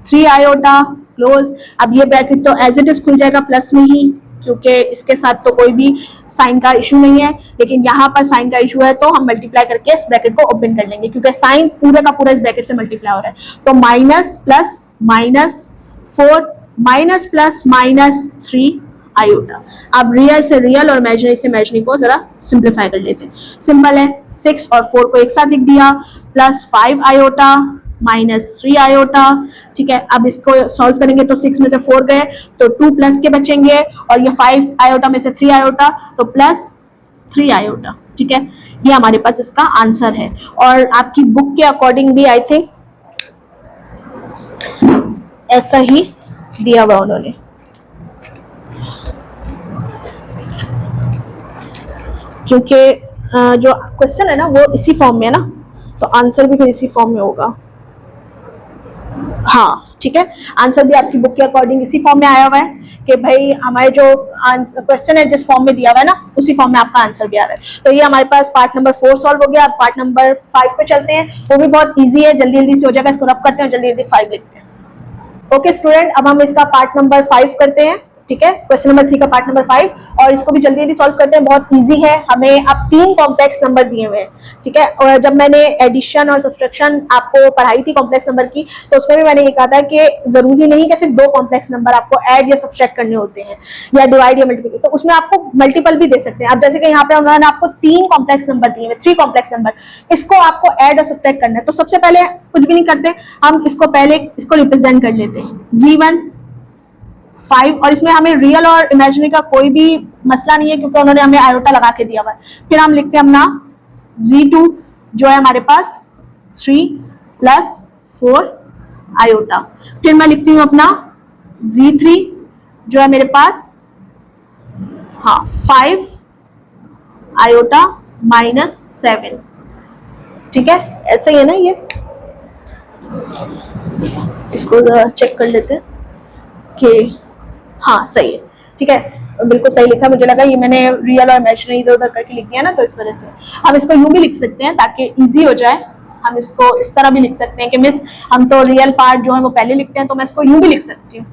3 आयोटा क्लोज। अब ये ब्रैकेट तो एज इट इज खुल जाएगा प्लस में ही, क्योंकि इसके साथ तो कोई भी साइन का इशू नहीं है, लेकिन यहाँ पर साइन का इशू है तो हम मल्टीप्लाई करके इस ब्रैकेट को ओपन कर लेंगे, क्योंकि साइन पूरे का पूरा इस ब्रैकेट से मल्टीप्लाई हो रहा है। तो minus plus minus 4 minus plus minus 3 iota. अब रियल से रियल और इमेजिनरी से इमेजिनरी को जरा सिंप्लीफाई कर लेते हैं। सिंपल है, 6 और 4 को एक साथ लिख दिया, प्लस 5 आयोटा माइनस 3 आयोटा। ठीक है, अब इसको सॉल्व करेंगे तो 6 में से 4 गए तो 2 प्लस के बचेंगे, और ये 5 आयोटा में से 3 आयोटा तो प्लस 3 आयोटा। ठीक है, ये हमारे पास इसका आंसर है, और आपकी बुक के अकॉर्डिंग भी आई थिंक ऐसा ही दिया हुआ उन्होंने। क्योंकि जो क्वेश्चन है ना वो इसी फॉर्म में है ना, तो आंसर भी फिर इसी फॉर्म में होगा। हाँ ठीक है, आंसर भी आपकी बुक के अकॉर्डिंग इसी फॉर्म में आया हुआ है कि भाई हमारे जो क्वेश्चन है जिस फॉर्म में दिया हुआ है ना उसी फॉर्म में आपका आंसर भी आ रहा है। तो ये हमारे पास पार्ट नंबर 4 सॉल्व हो गया। अब पार्ट नंबर 5 पे चलते हैं, वो भी बहुत इजी है, जल्दी जल्दी से हो जाएगा। इसको रब करते हैं, जल्दी जल्दी 5 लिखते हैं। ओके स्टूडेंट, अब हम इसका पार्ट नंबर 5 करते हैं। ठीक है, क्वेश्चन नंबर 3 का पार्ट नंबर 5, और इसको भी जल्दी जल्दी सॉल्व करते हैं। बहुत इजी है, हमें अब 3 कॉम्प्लेक्स नंबर दिए हुए हैं। ठीक है, और जब मैंने एडिशन और सब्सट्रैक्शन आपको पढ़ाई थी कॉम्प्लेक्स नंबर की, तो उसमें भी मैंने ये कहा था कि जरूरी नहीं कि सिर्फ 2 कॉम्प्लेक्स नंबर आपको ऐड या सब्सट्रैक्ट करने होते हैं, या डिवाइड या मल्टीप्लाई, तो उसमें आपको मल्टीपल भी दे सकते हैं। अब जैसे कि यहाँ पे उन्होंने आपको 3 कॉम्प्लेक्स नंबर दिए हुए, 3 कॉम्प्लेक्स नंबर, इसको आपको ऐड और सब्सट्रैक्ट करना है। तो सबसे पहले कुछ भी नहीं करते, हम इसको पहले इसको रिप्रेजेंट कर लेते हैं, Z1 5, और इसमें हमें रियल और इमेजिनरी का कोई भी मसला नहीं है क्योंकि उन्होंने हमें आयोटा लगा के दिया हुआ है। फिर हम लिखते हैं अपना Z2 जो है हमारे पास 3 प्लस 4 आयोटा। फिर मैं लिखती हूँ अपना Z3 जो है मेरे पास 5 आयोटा माइनस 7। ठीक है, ऐसा ही है ना ये, इसको जरा चेक कर लेते हैं कि हाँ सही है। ठीक है, बिल्कुल सही लिखा। मुझे लगा ये मैंने रियल और इमेजिनरी इधर उधर करके लिख दिया ना, तो इस वजह से। हम इसको यूं भी लिख सकते हैं ताकि इजी हो जाए। हम इसको इस तरह भी लिख सकते हैं कि मिस हम तो रियल पार्ट जो है वो पहले लिखते हैं, तो मैं इसको यूं भी लिख सकती हूँ,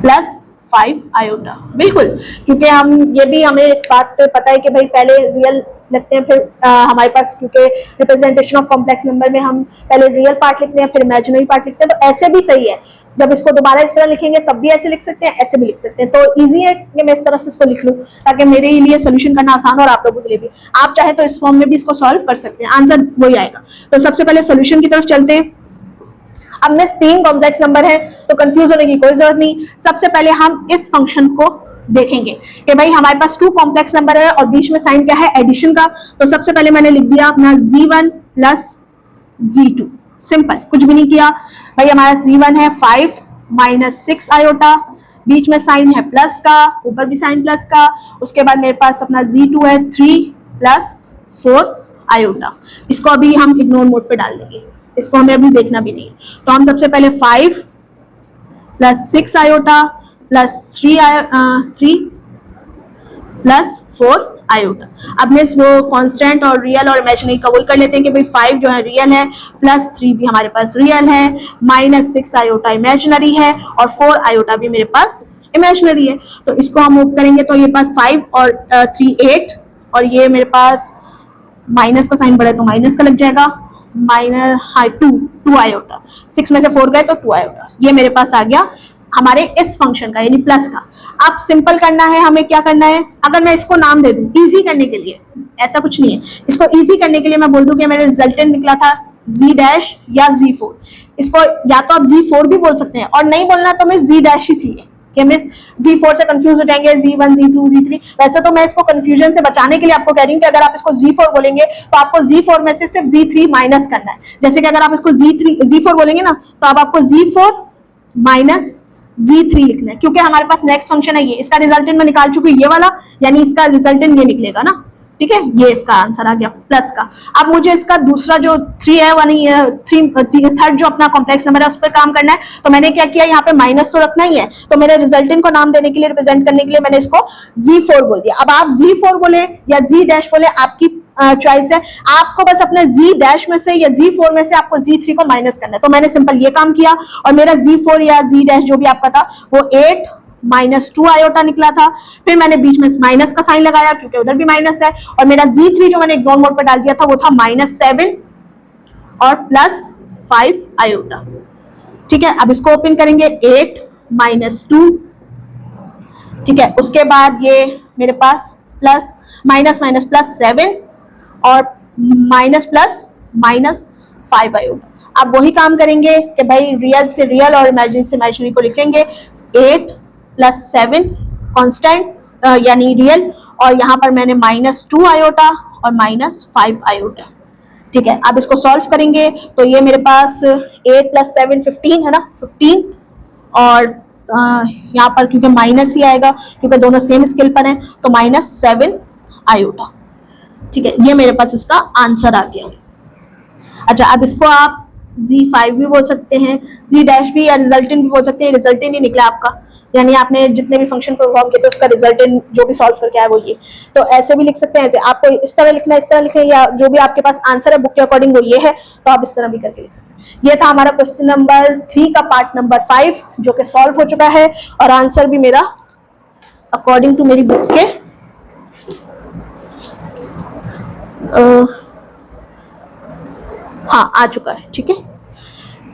प्लस 5 आयोटा। बिल्कुल, क्योंकि हम ये भी हमें एक बात पता है कि भाई पहले रियल लिखते हैं, फिर हमारे पास क्योंकि रिप्रेजेंटेशन ऑफ कॉम्प्लेक्स नंबर में हम पहले रियल पार्ट लिखते हैं फिर इमेजिनरी पार्ट लिखते हैं, तो ऐसे भी सही है। जब इसको दोबारा इस तरह लिखेंगे तब भी ऐसे लिख सकते हैं, ऐसे भी लिख सकते हैं। तो इजी है कि मैं इस तरह से इसको लिख लूं ताकि मेरे लिए सोल्यूशन करना आसान हो और आप लोगों के लिए भी। आप चाहे तो इस फॉर्म में भी इसको सॉल्व कर सकते हैं, आंसर वही आएगा। तो सबसे पहले सोल्यूशन की तरफ चलते हैं। अब में 3 कॉम्प्लेक्स नंबर है तो कंफ्यूज होने की कोई जरूरत नहीं। सबसे पहले हम इस फंक्शन को देखेंगे कि भाई हमारे पास 2 कॉम्प्लेक्स नंबर है और बीच में साइन क्या है, एडिशन का। तो सबसे पहले मैंने लिख दिया अपना Z1 प्लस Z2, सिंपल, कुछ भी नहीं किया। भाई हमारा Z1 है 5 माइनस 6 आयोटा, बीच में साइन है प्लस का, ऊपर भी साइन प्लस का। उसके बाद मेरे पास अपना Z2 है 3 प्लस 4 आयोटा। इसको अभी हम इग्नोर मोड पे डाल देंगे, इसको हमें अभी देखना भी नहीं। तो हम सबसे पहले 5 plus 6 iota plus 3 plus 4 iota. अब मैं वो कांस्टेंट और रियल और इमेजिनरी का वही कर लेते हैं कि भाई 5 जो है रियल है, प्लस 3 भी हमारे पास रियल है, माइनस 6 आयोटा इमेजिनरी है, और 4 आयोटा भी मेरे पास इमेजिनरी है। तो इसको हम मूव करेंगे तो ये पास 5 और 3 8, और ये मेरे पास माइनस का साइन बढ़ा है तो माइनस का लग जाएगा, माइनस 2 आयोटा। 6 में से 4 गए तो 2 आयोटा। ये मेरे पास आ गया हमारे इस फंक्शन का, यानी प्लस का। अब सिंपल करना है, हमें क्या करना है, अगर मैं इसको नाम दे दूं इजी करने के लिए, ऐसा कुछ नहीं है। इसको इजी करने के लिए मैं बोल दूं कि मेरा रिजल्टेंट निकला था z डैश या z4। इसको या तो आप z4 भी बोल सकते हैं और नहीं बोलना तो मैं z डैश ही चाहिए कि हमें z4 से कंफ्यूज हो जाएंगे, z1 z2 z3। वैसे तो मैं इसको कंफ्यूजन से बचाने के लिए आपको कह रही हूँ कि अगर आप इसको z4 बोलेंगे तो आपको z4 में से सिर्फ z3 माइनस करना है। जैसे कि अगर आप इसको z4 बोलेंगे ना तो अब आपको z4 माइनस z3 लिखना है, क्योंकि हमारे पास नेक्स्ट फंक्शन है ये, इसका रिजल्टेंट मैं निकाल चुकी हूँ ये वाला, यानी इसका रिजल्टेंट ये निकलेगा ना। ठीक है, ये इसका आंसर आ गया प्लस का। अब मुझे इसका दूसरा जो 3 है यानी थर्ड जो अपना कॉम्प्लेक्स नंबर है उस पर काम करना है। तो मैंने क्या किया, यहाँ पे माइनस तो रखना ही है, तो मेरे रिजल्टेंट को नाम देने के लिए, रिप्रेजेंट करने के लिए मैंने इसको z4 बोल दिया। अब आप z4 बोले या z डैश बोले, आपकी चॉइस है। आपको बस अपने z डैश में से या z4 में से आपको z3 को माइनस करना है। तो मैंने सिंपल ये काम किया और मेरा z4 या z डैश जो भी आपका था वो 8 माइनस 2 आयोटा निकला था। फिर मैंने बीच में माइनस का साइन लगाया क्योंकि उधर भी माइनस है, और मेरा z3 जो मैंने इग्नोर मोड पर डाल दिया था वो था -7 और +5 आयोटा। ठीक है, अब इसको ओपन करेंगे 8 माइनस 2। ठीक है, उसके बाद ये मेरे पास प्लस माइनस माइनस +7 और -+-5 आयोटा। अब वही काम करेंगे कि भाई रियल से रियल और इमेजिनरी से इमेजिनरी को लिखेंगे। 8 + 7 कांस्टेंट यानी रियल, और यहाँ पर मैंने -2 आयोटा और -5 आयोटा। ठीक है, अब इसको सॉल्व करेंगे तो ये मेरे पास 8 + 7 15 है ना, 15, और यहाँ पर क्योंकि माइनस ही आएगा क्योंकि दोनों सेम स्केल पर हैं तो -7 आयोटा। ठीक है, ये मेरे पास इसका आंसर आ गया। अच्छा, अब इसको आप z5 भी बोल सकते हैं, z डैश भी, या रिजल्टेंट भी बोल सकते हैं। रिजल्टेंट ही निकला आपका, यानी आपने जितने भी फंक्शन परफॉर्म किए थे उसका रिजल्टेंट जो भी सॉल्व करके आया वो ये। तो ऐसे भी लिख सकते हैं, ऐसे आपको इस तरह लिखना है, इस तरह लिखें, या जो भी आपके पास आंसर है बुक के अकॉर्डिंग वो ये है, तो आप इस तरह भी करके लिख सकते हैं। ये था हमारा क्वेश्चन नंबर 3 का पार्ट नंबर 5 जो कि सॉल्व हो चुका है, और आंसर भी मेरा अकॉर्डिंग टू मेरी बुक के हाँ आ चुका है। ठीक है,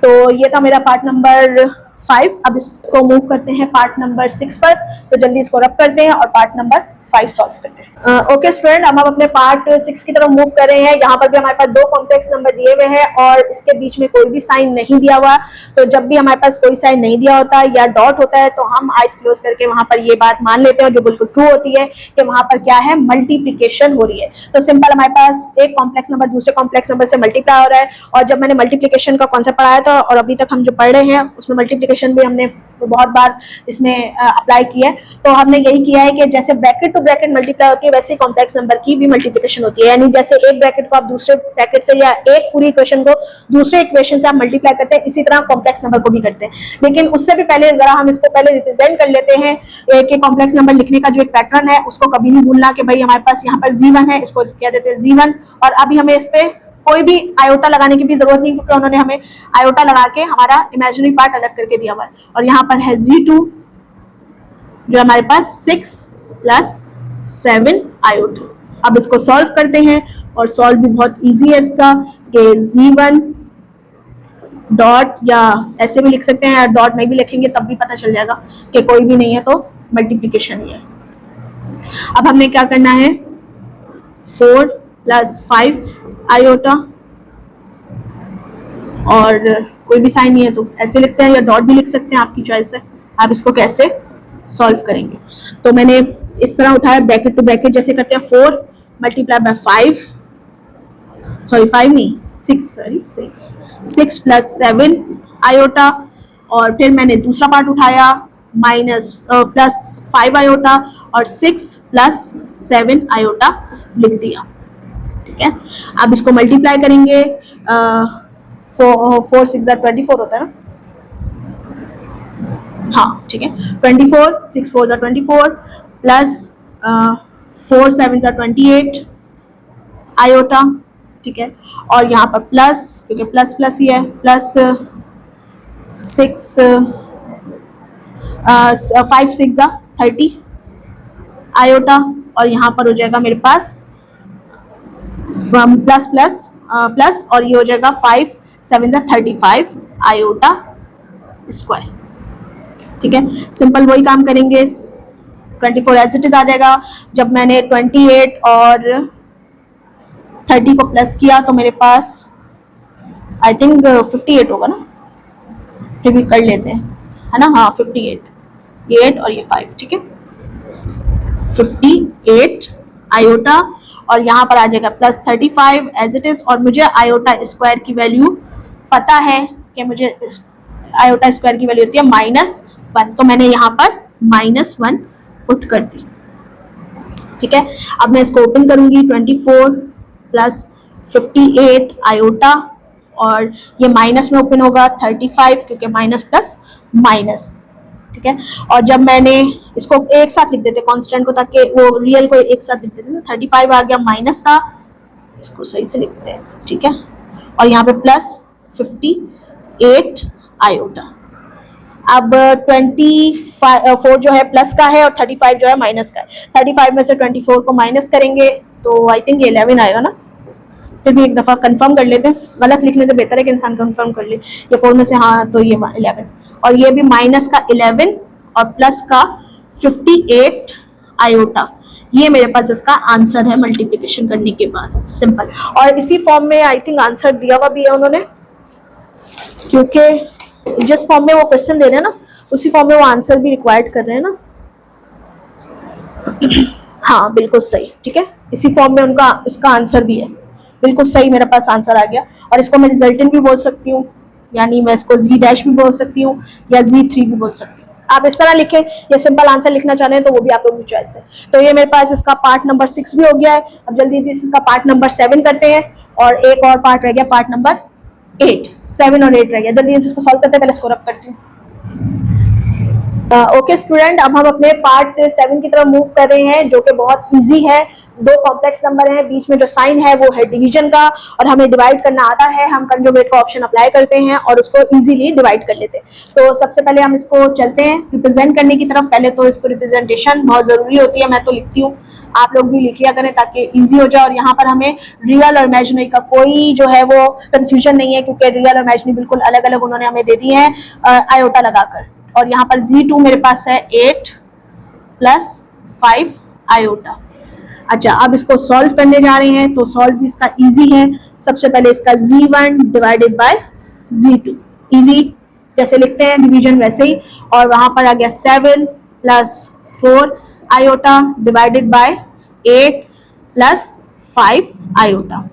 तो ये था मेरा पार्ट नंबर 5। अब इसको मूव करते हैं पार्ट नंबर 6 पर, तो जल्दी इसको रब करते हैं और पार्ट नंबर 5 सॉल्व करते हैं। ओके स्टूडेंट, अब हम अपने पार्ट 6 की तरफ मूव कर रहे हैं। यहाँ पर भी हमारे पास 2 कॉम्प्लेक्स नंबर दिए हुए हैं और इसके बीच में कोई भी साइन नहीं दिया हुआ। तो जब भी हमारे पास कोई साइन नहीं दिया होता या डॉट होता है तो हम आइज क्लोज करके वहां पर ये बात मान लेते हैं, जो बिल्कुल ट्रू होती है कि वहां पर क्या है, मल्टीप्लीकेशन हो रही है। तो सिंपल हमारे पास एक कॉम्प्लेक्स नंबर दूसरे कॉम्प्लेक्स नंबर से मल्टीप्लाई हो रहा है, और जब मैंने मल्टीप्लीकेशन का कॉन्सेप्ट पढ़ाया था और अभी तक हम जो पढ़ रहे हैं उसमें मल्टीप्लीकेशन भी हमने बहुत बार इसमें अप्लाई किया है। तो हमने यही किया है कि जैसे ब्रैकेट टू ब्रैकेट मल्टीप्लाई होती है वैसे कॉम्प्लेक्स नंबर की भी मल्टीप्लिकेशन होती है, यानी जैसे एक ब्रैकेट को आप दूसरे ब्रैकेट से या एक पूरी इक्वेशन को दूसरे इक्वेशन से आप मल्टीप्लाई करते हैं, इसी तरह कॉम्प्लेक्स नंबर को भी करते हैं। लेकिन उससे भी पहले जरा हम इसको पहले रिप्रेजेंट कर लेते हैं कि कॉम्प्लेक्स नंबर लिखने का जो एक पैटर्न है उसको कभी नहीं भूलना कि भाई हमारे पास यहाँ पर z1 है, इसको कह देते हैं z1, और अभी हमें इस पे कोई भी आयोटा लगाने की भी जरूरत नहीं क्योंकि उन्होंने हमें आयोटा लगा के हमारा इमेजिनरी पार्ट अलग करके दिया हुआ है। और यहाँ पर है z2 जो हमारे पास 6 + 7 आयोटा। अब इसको सॉल्व करते हैं, और सॉल्व भी बहुत इजी है इसका कि z1 डॉट, या ऐसे भी लिख सकते हैं, या डॉट नहीं भी लिखेंगे तब भी पता चल जाएगा कि कोई भी नहीं है तो मल्टीप्लिकेशन ही है। अब हमने क्या करना है, 4 + 5 आयोटा, और कोई भी साइन नहीं है तो ऐसे लिखते हैं, या डॉट भी लिख सकते हैं, आपकी चॉइस है। आप इसको कैसे सॉल्व करेंगे, तो मैंने इस तरह उठाया ब्रैकेट टू ब्रैकेट जैसे करते हैं, 4 × 5, सॉरी 5 नहीं 6 + 7 आयोटा, और फिर मैंने दूसरा पार्ट उठाया +5 आयोटा और 6 + 7 आयोटा लिख दिया। ठीक है, अब इसको मल्टीप्लाई करेंगे, 4 × 6 = 24 होता है ना, हाँ ठीक है, 24 6 × 4 = 24 प्लस 4 × 7 = 28 आयोटा। ठीक है, और यहाँ पर प्लस, क्योंकि प्लस प्लस ही है, प्लस 5 × 6 = 30 आयोटा, और यहाँ पर हो जाएगा मेरे पास प्लस प्लस प्लस, और ये हो जाएगा 5 × 7 = 35 आयोटा स्क्वायर। ठीक है, सिंपल वही काम करेंगे, 24 एज इट इज आ जाएगा। जब मैंने 28 और 30 को प्लस किया तो मेरे पास आई थिंक 58 होगा ना, फिर भी कर लेते हैं, है ना, हाँ 58, ये 8 और ये 5, ठीक है, 58 आयोटा, और यहाँ पर आ जाएगा प्लस 35 एज इट इज, और मुझे आयोटा स्क्वायर की वैल्यू पता है कि मुझे आयोटा स्क्वायर की वैल्यू होती है -1, तो मैंने यहाँ पर -1 पुट कर दी, ठीक है। अब मैं इसको ओपन करूंगी, 24 प्लस 58 आयोटा, और ये माइनस में ओपन होगा 35, क्योंकि माइनस प्लस माइनस, ठीक है। और जब मैंने इसको एक साथ लिख देते कांस्टेंट को, ताकि वो रियल को एक साथ लिख देते ना, 35 आ गया माइनस का, इसको सही से लिखते हैं, ठीक है, और यहाँ पे प्लस 58 आयोटा। अब 24 जो है प्लस का है और 35 जो है माइनस का है, 35 में से 24 को माइनस करेंगे तो आई थिंक ये 11 आएगा ना, फिर भी एक दफ़ा कंफर्म कर लेते हैं, गलत लिखने से बेहतर है कि इंसान कंफर्म कर ले, ये 4 में से, हाँ तो ये 11, और ये भी माइनस का 11 और प्लस का 58 आयोटा, ये मेरे पास इसका आंसर है मल्टीप्लिकेशन करने के बाद, सिंपल। और इसी फॉर्म में आई थिंक आंसर दिया हुआ भी है उन्होंने, क्योंकि जिस फॉर्म में वो क्वेश्चन दे रहे हैं ना, उसी फॉर्म में वो आंसर भी रिक्वायर्ड कर रहे हैं ना। हाँ बिल्कुल सही, ठीक है, इसी फॉर्म में उनका इसका आंसर भी है, बिल्कुल सही मेरे पास आंसर आ गया। और इसको मैं रिजल्टेंट भी बोल सकती हूँ, यानी मैं इसको Z' भी बोल सकती हूँ या Z3 भी बोल सकती हूँ, आप इस तरह लिखें, या सिंपल आंसर लिखना चाह रहे हैं तो वो भी आप लोगों की चॉइस है। तो ये मेरे पास इसका पार्ट नंबर 6 भी हो गया है। अब जल्दी जल्दी इसका पार्ट नंबर 7 करते हैं, और एक और पार्ट रह गया, पार्ट नंबर 8, 7 और 8 रह गया, जल्दी जल्दी इसको सॉल्व करते हैं, पहले इसको रब करते हैं। ओके स्टूडेंट, अब हम अपने पार्ट 7 की तरफ मूव कर रहे हैं, जो कि बहुत ईजी है। 2 कॉम्प्लेक्स नंबर हैं, बीच में जो साइन है वो है डिवीजन का, और हमें डिवाइड करना आता है, हम कंजुगेट का ऑप्शन अप्लाई करते हैं और उसको इजीली डिवाइड कर लेते हैं। तो सबसे पहले हम इसको चलते हैं रिप्रेजेंट करने की तरफ। पहले तो इसको रिप्रेजेंटेशन बहुत जरूरी होती है, मैं तो लिखती हूँ, आप लोग भी लिख लिया करें ताकि इजी हो जाए। और यहाँ पर हमें रियल और इमेजिनरी का कोई जो है वो कंफ्यूजन नहीं है, क्योंकि रियल और इमेजिनरी बिल्कुल अलग अलग उन्होंने हमें दे दी है आयोटा लगाकर। और यहाँ पर Z2 मेरे पास है 8 प्लस 5 आयोटा। अच्छा, अब इसको सॉल्व करने जा रहे हैं, तो सॉल्व भी इसका इजी है। सबसे पहले इसका Z1 divided by Z2, easy जैसे लिखते हैं डिवीजन वैसे ही। और वहां पर आ गया 7 plus 4 iota divided by 8 plus 5 iota.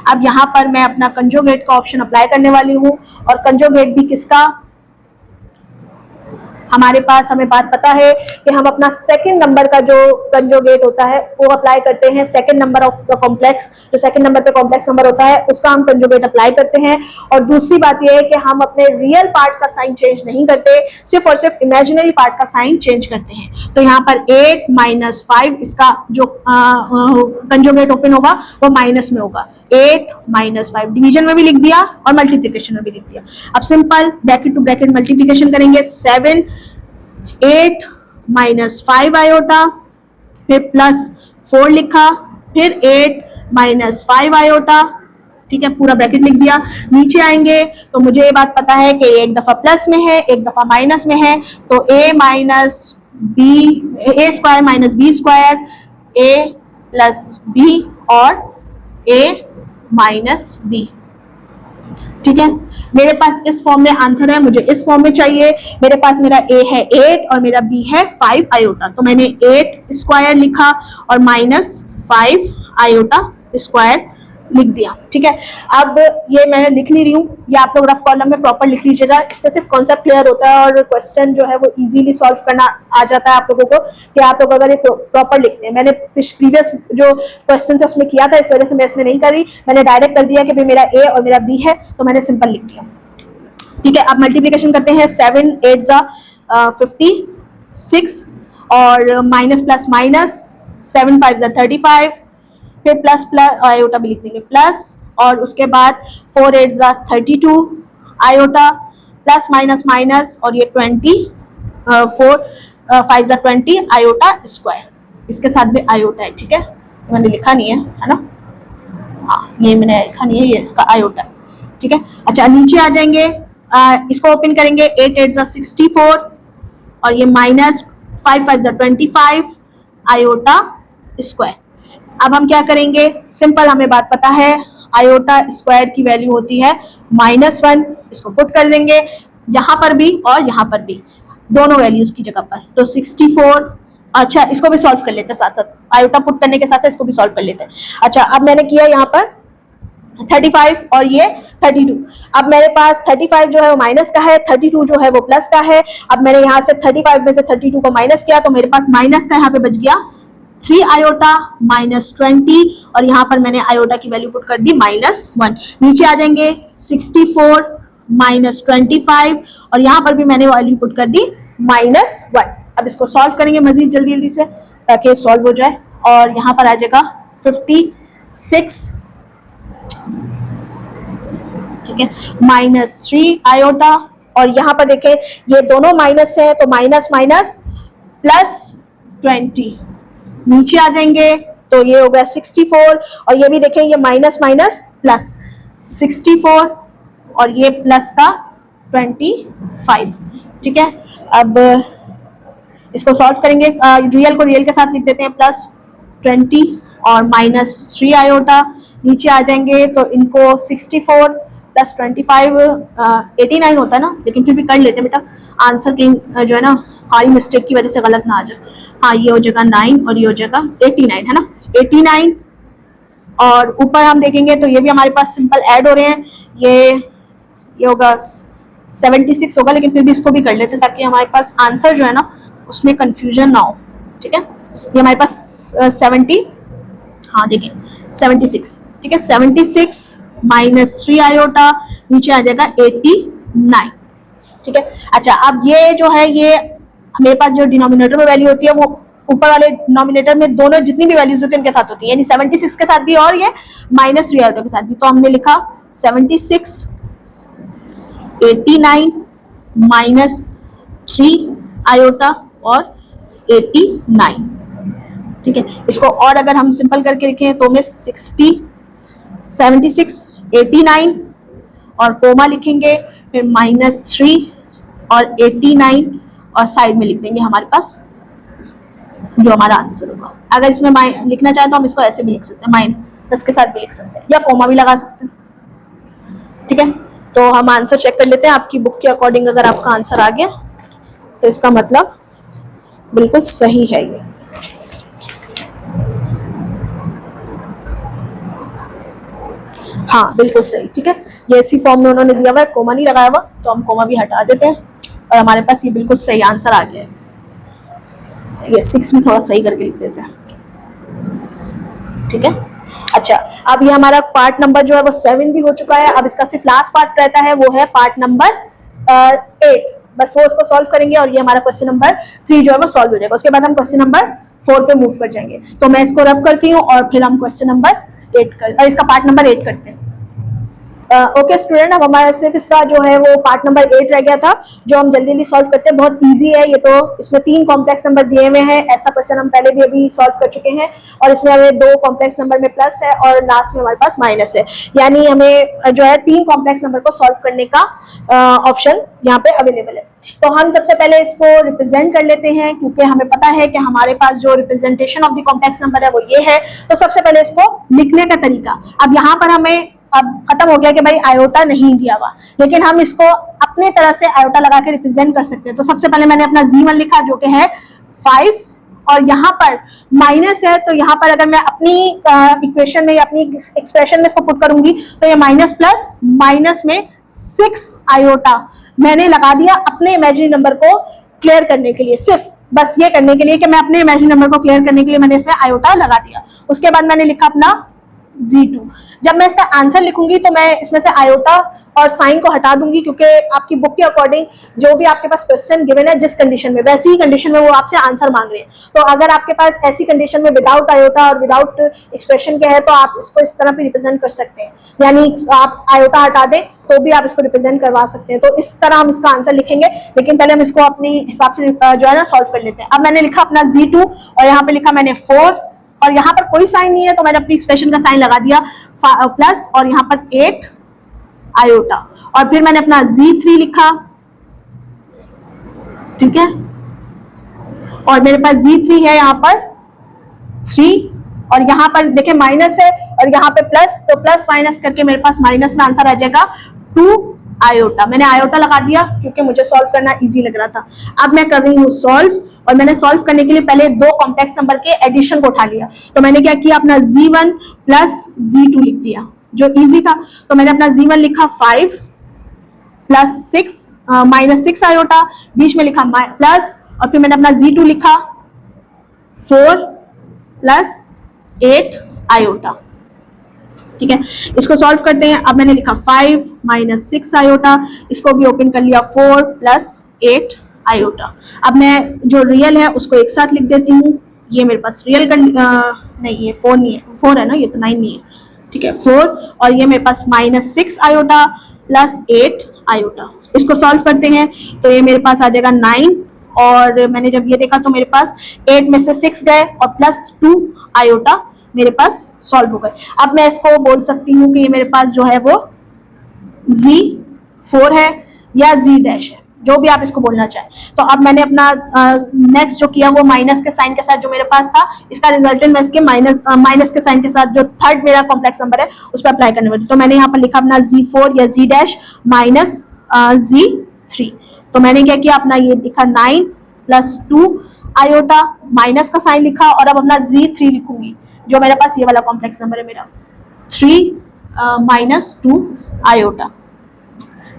अब यहाँ पर मैं अपना कंजुगेट का ऑप्शन अप्लाई करने वाली हूँ, और कंजुगेट भी किसका, हमारे पास हमें बात पता है कि हम अपना सेकंड नंबर का जो कंजुगेट होता है वो अप्लाई करते हैं, second number of the complex, जो सेकंड नंबर पे कॉम्प्लेक्स नंबर होता है उसका हम कंजुगेट अप्लाई करते हैं। और दूसरी बात ये है कि हम अपने रियल पार्ट का साइन चेंज नहीं करते, सिर्फ और सिर्फ इमेजिनरी पार्ट का साइन चेंज करते हैं। तो यहाँ पर 8 माइनस 5 इसका जो कंजुगेट ओपन होगा वो माइनस में होगा, 8 माइनस 5 डिवीजन में भी लिख दिया और मल्टीप्लिकेशन में भी लिख दिया। अब simple bracket to bracket multiplication करेंगे, 7 8 माइनस 5 आयोटा, फिर प्लस 4 लिखा, फिर 8 माइनस 5 आयोटा, ठीक है, पूरा ब्रैकेट लिख दिया। नीचे आएंगे तो मुझे ये बात पता है कि एक दफा प्लस में है एक दफा माइनस में है, तो a minus B, A square minus B square, a plus B और a माइनस बी, ठीक है। मेरे पास इस फॉर्म में आंसर है, मुझे इस फॉर्म में चाहिए। मेरे पास मेरा a है 8 और मेरा b है 5 आयोटा, तो मैंने 8 स्क्वायर लिखा और माइनस 5 आयोटा स्क्वायर लिख दिया, ठीक है। अब ये मैं लिख नहीं रही हूँ, ये आप लोग रफ कॉलम में प्रॉपर लिख लीजिएगा, इससे सिर्फ कॉन्सेप्ट क्लियर होता है और क्वेश्चन जो है वो इजीली सॉल्व करना आ जाता है आप लोगों को, कि आप लोग अगर ये प्रॉपर लिखते हैं। मैंने प्रीवियस जो क्वेश्चन है उसमें किया था, इस वजह से मैं इसमें नहीं करी, मैंने डायरेक्ट कर दिया कि भाई मेरा ए और मेरा बी है, तो मैंने सिंपल लिख दिया, ठीक है। अब मल्टीप्लिकेशन करते हैं, 7 8 जा 56 और माइनस प्लस माइनस 7 5 जा 35, फिर प्लस प्लस आयोटा भी लिख देंगे प्लस, और उसके बाद 4 8 जा 32 आयोटा, प्लस माइनस माइनस और ये 20 4 5 जा 20 आयोटा स्क्वायर, इसके साथ भी आयोटा है, ठीक है, मैंने लिखा नहीं है ना, हाँ ये मैंने लिखा नहीं है, ये इसका आयोटा, ठीक है। अच्छा नीचे आ जाएंगे, इसको ओपन करेंगे, 8 8 जा 64 और ये माइनस 5 5 जा 25 आयोटा स्क्वायर। अब हम क्या करेंगे, सिंपल, हमें बात पता है आयोटा स्क्वायर की वैल्यू होती है -1। इसको पुट कर देंगे यहाँ पर भी और यहाँ पर भी, दोनों वैल्यूज की जगह पर। तो 64, अच्छा इसको भी सॉल्व कर लेते हैं साथ साथ, आयोटा पुट करने के साथ साथ इसको भी सॉल्व कर लेते हैं। अच्छा अब मैंने किया यहाँ पर 35 और ये 32। अब मेरे पास 35 जो है वो माइनस का है, 32 जो है वो प्लस का है। अब मैंने यहाँ से 35 में से 32 को माइनस किया तो मेरे पास माइनस का यहाँ पे बच गया 3 आयोटा -20, और यहाँ पर मैंने आयोटा की वैल्यू पुट कर दी -1। नीचे आ जाएंगे 64 -25, और यहाँ पर भी मैंने वैल्यू पुट कर दी -1। अब इसको सॉल्व करेंगे मजीद जल्दी जल्दी से ताकि सॉल्व हो जाए, और यहाँ पर आ जाएगा 56, ठीक है, -3 आयोटा, और यहाँ पर देखें ये दोनों माइनस है तो माइनस माइनस +20, नीचे आ जाएंगे तो ये हो गया 64, और ये भी देखें ये माइनस माइनस प्लस 64 और ये प्लस का 25, ठीक है। अब इसको सॉल्व करेंगे, रियल को रियल के साथ लिख देते हैं, +20 और -3 आयोटा, नीचे आ जाएंगे तो इनको 64 + 25 89 होता है ना, लेकिन फिर भी कर लेते हैं बेटा, आंसर कहीं जो है ना हमारी मिस्टेक की वजह से गलत ना आ जाए। हाँ ये हो जाएगा 9 और ये हो जाएगा 89, है ना, 89। और ऊपर हम देखेंगे तो ये भी हमारे पास सिंपल ऐड हो रहे हैं, ये होगा 76 होगा, लेकिन फिर भी इसको भी कर लेते हैं ताकि हमारे पास आंसर जो है ना उसमें कंफ्यूजन ना हो, ठीक है। ये हमारे पास 70, हाँ देखिए 76, ठीक है, 76 -3 आयोटा, नीचे आ जाएगा 89, ठीक है। अच्छा अब ये जो है ये मेरे पास जो डिनोमिनेटर में वैल्यू होती है वो ऊपर वाले डिनोमिनेटर में दोनों जितनी भी वैल्यूज होती है उनके साथ होती है, यानी 76 के साथ भी और ये -3 आयोटा के साथ भी। तो हमने लिखा 76 89 -3 आयोटा और 89, ठीक है। इसको और अगर हम सिंपल करके लिखें तो हमें 76 89 और कोमा लिखेंगे, फिर -3 और 89 और साइड में लिख देंगे हमारे पास जो हमारा आंसर होगा। अगर इसमें लिखना चाहे तो हम इसको ऐसे भी लिख सकते हैं, माइनस के साथ भी लिख सकते हैं या कोमा भी लगा सकते हैं, ठीक है। तो हम आंसर चेक कर लेते हैं, आपकी बुक के अकॉर्डिंग अगर आपका आंसर आ गया तो इसका मतलब बिल्कुल सही है ये। हाँ बिल्कुल सही, ठीक है। ये इसी फॉर्म में उन्होंने दिया हुआ है, कोमा नहीं लगाया हुआ, तो हम कोमा भी हटा देते हैं और हमारे पास ये बिल्कुल सही आंसर आ गया है। ये 6 में थोड़ा सही करके लिख देते हैं, ठीक है। अच्छा अब ये हमारा पार्ट नंबर जो है वो 7 भी हो चुका है। अब इसका सिर्फ लास्ट पार्ट रहता है, वो है पार्ट नंबर 8, बस वो उसको सॉल्व करेंगे और ये हमारा क्वेश्चन नंबर 3 जो है वो सॉल्व हो जाएगा। उसके बाद हम क्वेश्चन नंबर 4 पे मूव कर जाएंगे। तो मैं इसको रब करती हूँ और फिर हम क्वेश्चन नंबर 8 इसका पार्ट नंबर 8 करते हैं। ओके स्टूडेंट, अब हमारा सिर्फ इसका जो है वो पार्ट नंबर 8 रह गया था, जो हम जल्दी जल्दी सॉल्व करते हैं। बहुत इजी है ये तो, इसमें 3 कॉम्प्लेक्स नंबर दिए हुए हैं। ऐसा क्वेश्चन हम पहले भी अभी सॉल्व कर चुके हैं, और इसमें हमें 2 कॉम्प्लेक्स नंबर में प्लस है और लास्ट में हमारे पास माइनस है, यानी हमें जो है 3 कॉम्प्लेक्स नंबर को सॉल्व करने का ऑप्शन यहाँ पे अवेलेबल है। तो हम सबसे पहले इसको रिप्रेजेंट कर लेते हैं, क्योंकि हमें पता है कि हमारे पास जो representation of the complex number है वो ये है। तो सबसे पहले इसको लिखने का तरीका, अब यहाँ पर हमें अब खत्म हो गया कि भाई आयोटा नहीं दिया हुआ, लेकिन हम इसको अपने तरह से आयोटा लगा के रिप्रेजेंट कर सकते हैं। तो सबसे पहले मैंने अपना Z1 लिखा जो कि है 5, और यहाँ पर माइनस है, तो यहाँ पर अगर मैं अपनी इक्वेशन में या अपनी एक्सप्रेशन में इसको पुट करूंगी तो ये माइनस प्लस माइनस में 6 आयोटा मैंने लगा दिया अपने इमेजिनरी नंबर को क्लियर करने के लिए, सिर्फ बस ये करने के लिए कि मैं अपने इमेजिनरी नंबर को क्लियर करने के लिए मैंने इसमें आयोटा लगा दिया। उसके बाद मैंने लिखा अपना Z2। जब मैं इसका आंसर लिखूंगी तो मैं इसमें से आयोटा और साइन को हटा दूंगी, क्योंकि आपकी बुक के अकॉर्डिंग जो भी आपके पास क्वेश्चन गिवन है जिस कंडीशन में, वैसी ही कंडीशन में वो आपसे आंसर मांग रहे हैं। तो अगर आपके पास ऐसी कंडीशन में विदाउट आयोटा और विदाउट एक्सप्रेशन के है तो आप इसको इस तरह भी रिप्रेजेंट कर सकते हैं, यानी आप आयोटा हटा दें तो भी आप इसको रिप्रेजेंट करवा सकते हैं। तो इस तरह हम इसका आंसर लिखेंगे, लेकिन पहले हम इसको अपने हिसाब से जो है ना सॉल्व कर लेते हैं। अब मैंने लिखा अपना Z2 और यहाँ पे लिखा मैंने 4, और यहाँ पर कोई साइन नहीं है तो मैंने अपनी एक्सप्रेशन का साइन लगा दिया प्लस, और यहाँ पर 8 आयोटा, और फिर मैंने अपना Z3 लिखा, ठीक है, और मेरे पास Z3 है यहाँ पर 3 और यहाँ पर देखें माइनस है और यहाँ पे प्लस, तो प्लस माइनस करके मेरे पास माइनस में आंसर आ जाएगा 2 आयोटा। मैंने आयोटा लगा दिया क्योंकि मुझे सॉल्व करना इजी लग रहा था। अब मैं कर रही हूँ सॉल्व, और मैंने सॉल्व करने के लिए पहले दो कॉम्प्लेक्स नंबर के एडिशन को उठा लिया। तो मैंने क्या किया, अपना Z1 प्लस Z2 लिख दिया जो इजी था। तो मैंने अपना Z1 लिखा 5 प्लस 6 माइनस 6 आयोटा, बीच में लिखा प्लस, और फिर मैंने अपना Z2 लिखा 4 प्लस 8 आयोटा। ठीक है, इसको सॉल्व करते हैं। अब मैंने लिखा 5 माइनस 6 आयोटा, इसको भी ओपन कर लिया 4 प्लस 8 आयोटा। अब मैं जो रियल है उसको एक साथ लिख देती हूँ। ये मेरे पास रियल नहीं, ये 4 नहीं है, 4 है ना, ये तो 9 नहीं है। ठीक है, 4, और ये मेरे पास माइनस 6 आयोटा प्लस 8 आयोटा। इसको सॉल्व करते हैं तो ये मेरे पास आ जाएगा 9, और मैंने जब ये देखा तो मेरे पास 8 में से 6 गए और प्लस 2 आयोटा मेरे पास सॉल्व हो गए। अब मैं इसको बोल सकती हूँ कि ये मेरे पास जो है वो Z4 है या Z डैश है, जो भी आप इसको बोलना चाहें। तो अब मैंने अपना नेक्स्ट जो किया वो माइनस के साइन के साथ जो मेरे पास था, इसका रिजल्टेंट मैं इसके माइनस के साइन के साथ जो थर्ड मेरा कॉम्प्लेक्स नंबर है उस पर अप्लाई करने वाली। तो मैंने यहाँ पर लिखा अपना Z4 या Z डैश माइनस Z3। तो मैंने क्या किया, अपना ये लिखा 9 प्लस 2 आयोटा, माइनस का साइन लिखा, और अब अपना Z3 लिखूंगी जो मेरे पास ये वाला कॉम्प्लेक्स नंबर है मेरा 3 माइनस 2 आयोटा।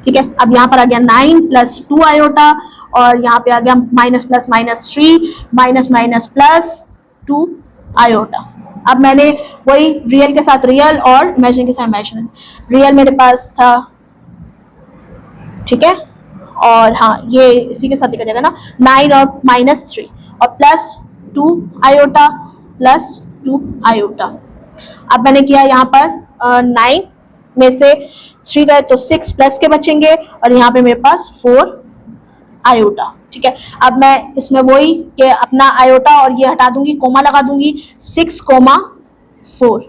ठीक है, अब यहाँ पर आ गया 9 प्लस 2 आयोटा, और यहाँ पे आ गया minus plus minus 3 minus minus plus 2 iota. अब मैंने वही रियल के साथ रियल और इमेजिनरी के साथ इमेजिनरी, रियल मेरे पास था, ठीक है, और हाँ ये इसी के साथ लिखा जाएगा ना, 9 और माइनस 3 और प्लस 2 आयोटा प्लस 2 आयोटा। अब मैंने किया यहाँ पर 9 में से 3 गए तो 6 प्लस के बचेंगे, और यहाँ पे मेरे पास 4 आयोटा। ठीक है, अब मैं इसमें वही कि अपना आयोटा और ये हटा दूंगी, कोमा लगा दूंगी 6,4।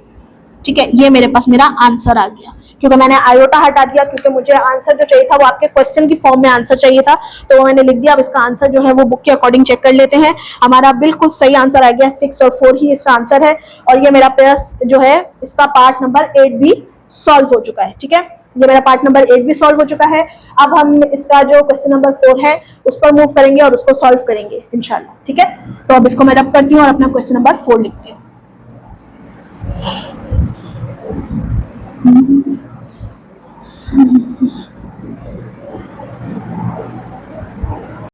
ठीक है, ये मेरे पास मेरा आंसर आ गया क्योंकि मैंने आयोटा हटा दिया, क्योंकि मुझे आंसर जो चाहिए था वो आपके क्वेश्चन की फॉर्म में आंसर चाहिए था, तो वो मैंने लिख दिया। अब इसका आंसर जो है वो बुक के अकॉर्डिंग चेक कर लेते हैं। हमारा बिल्कुल सही आंसर आ गया, 6 और 4 ही इसका आंसर है, और ये मेरा प्लस जो है इसका पार्ट नंबर 8 भी सॉल्व हो चुका है। ठीक है, ये मेरा पार्ट नंबर 8 भी सॉल्व हो चुका है। अब हम इसका जो क्वेश्चन नंबर 4 है उस पर मूव करेंगे और उसको सॉल्व करेंगे इंशाल्लाह। ठीक है, तो अब इसको मैं रब करती हूँ और अपना क्वेश्चन नंबर 4 लिखती हूँ।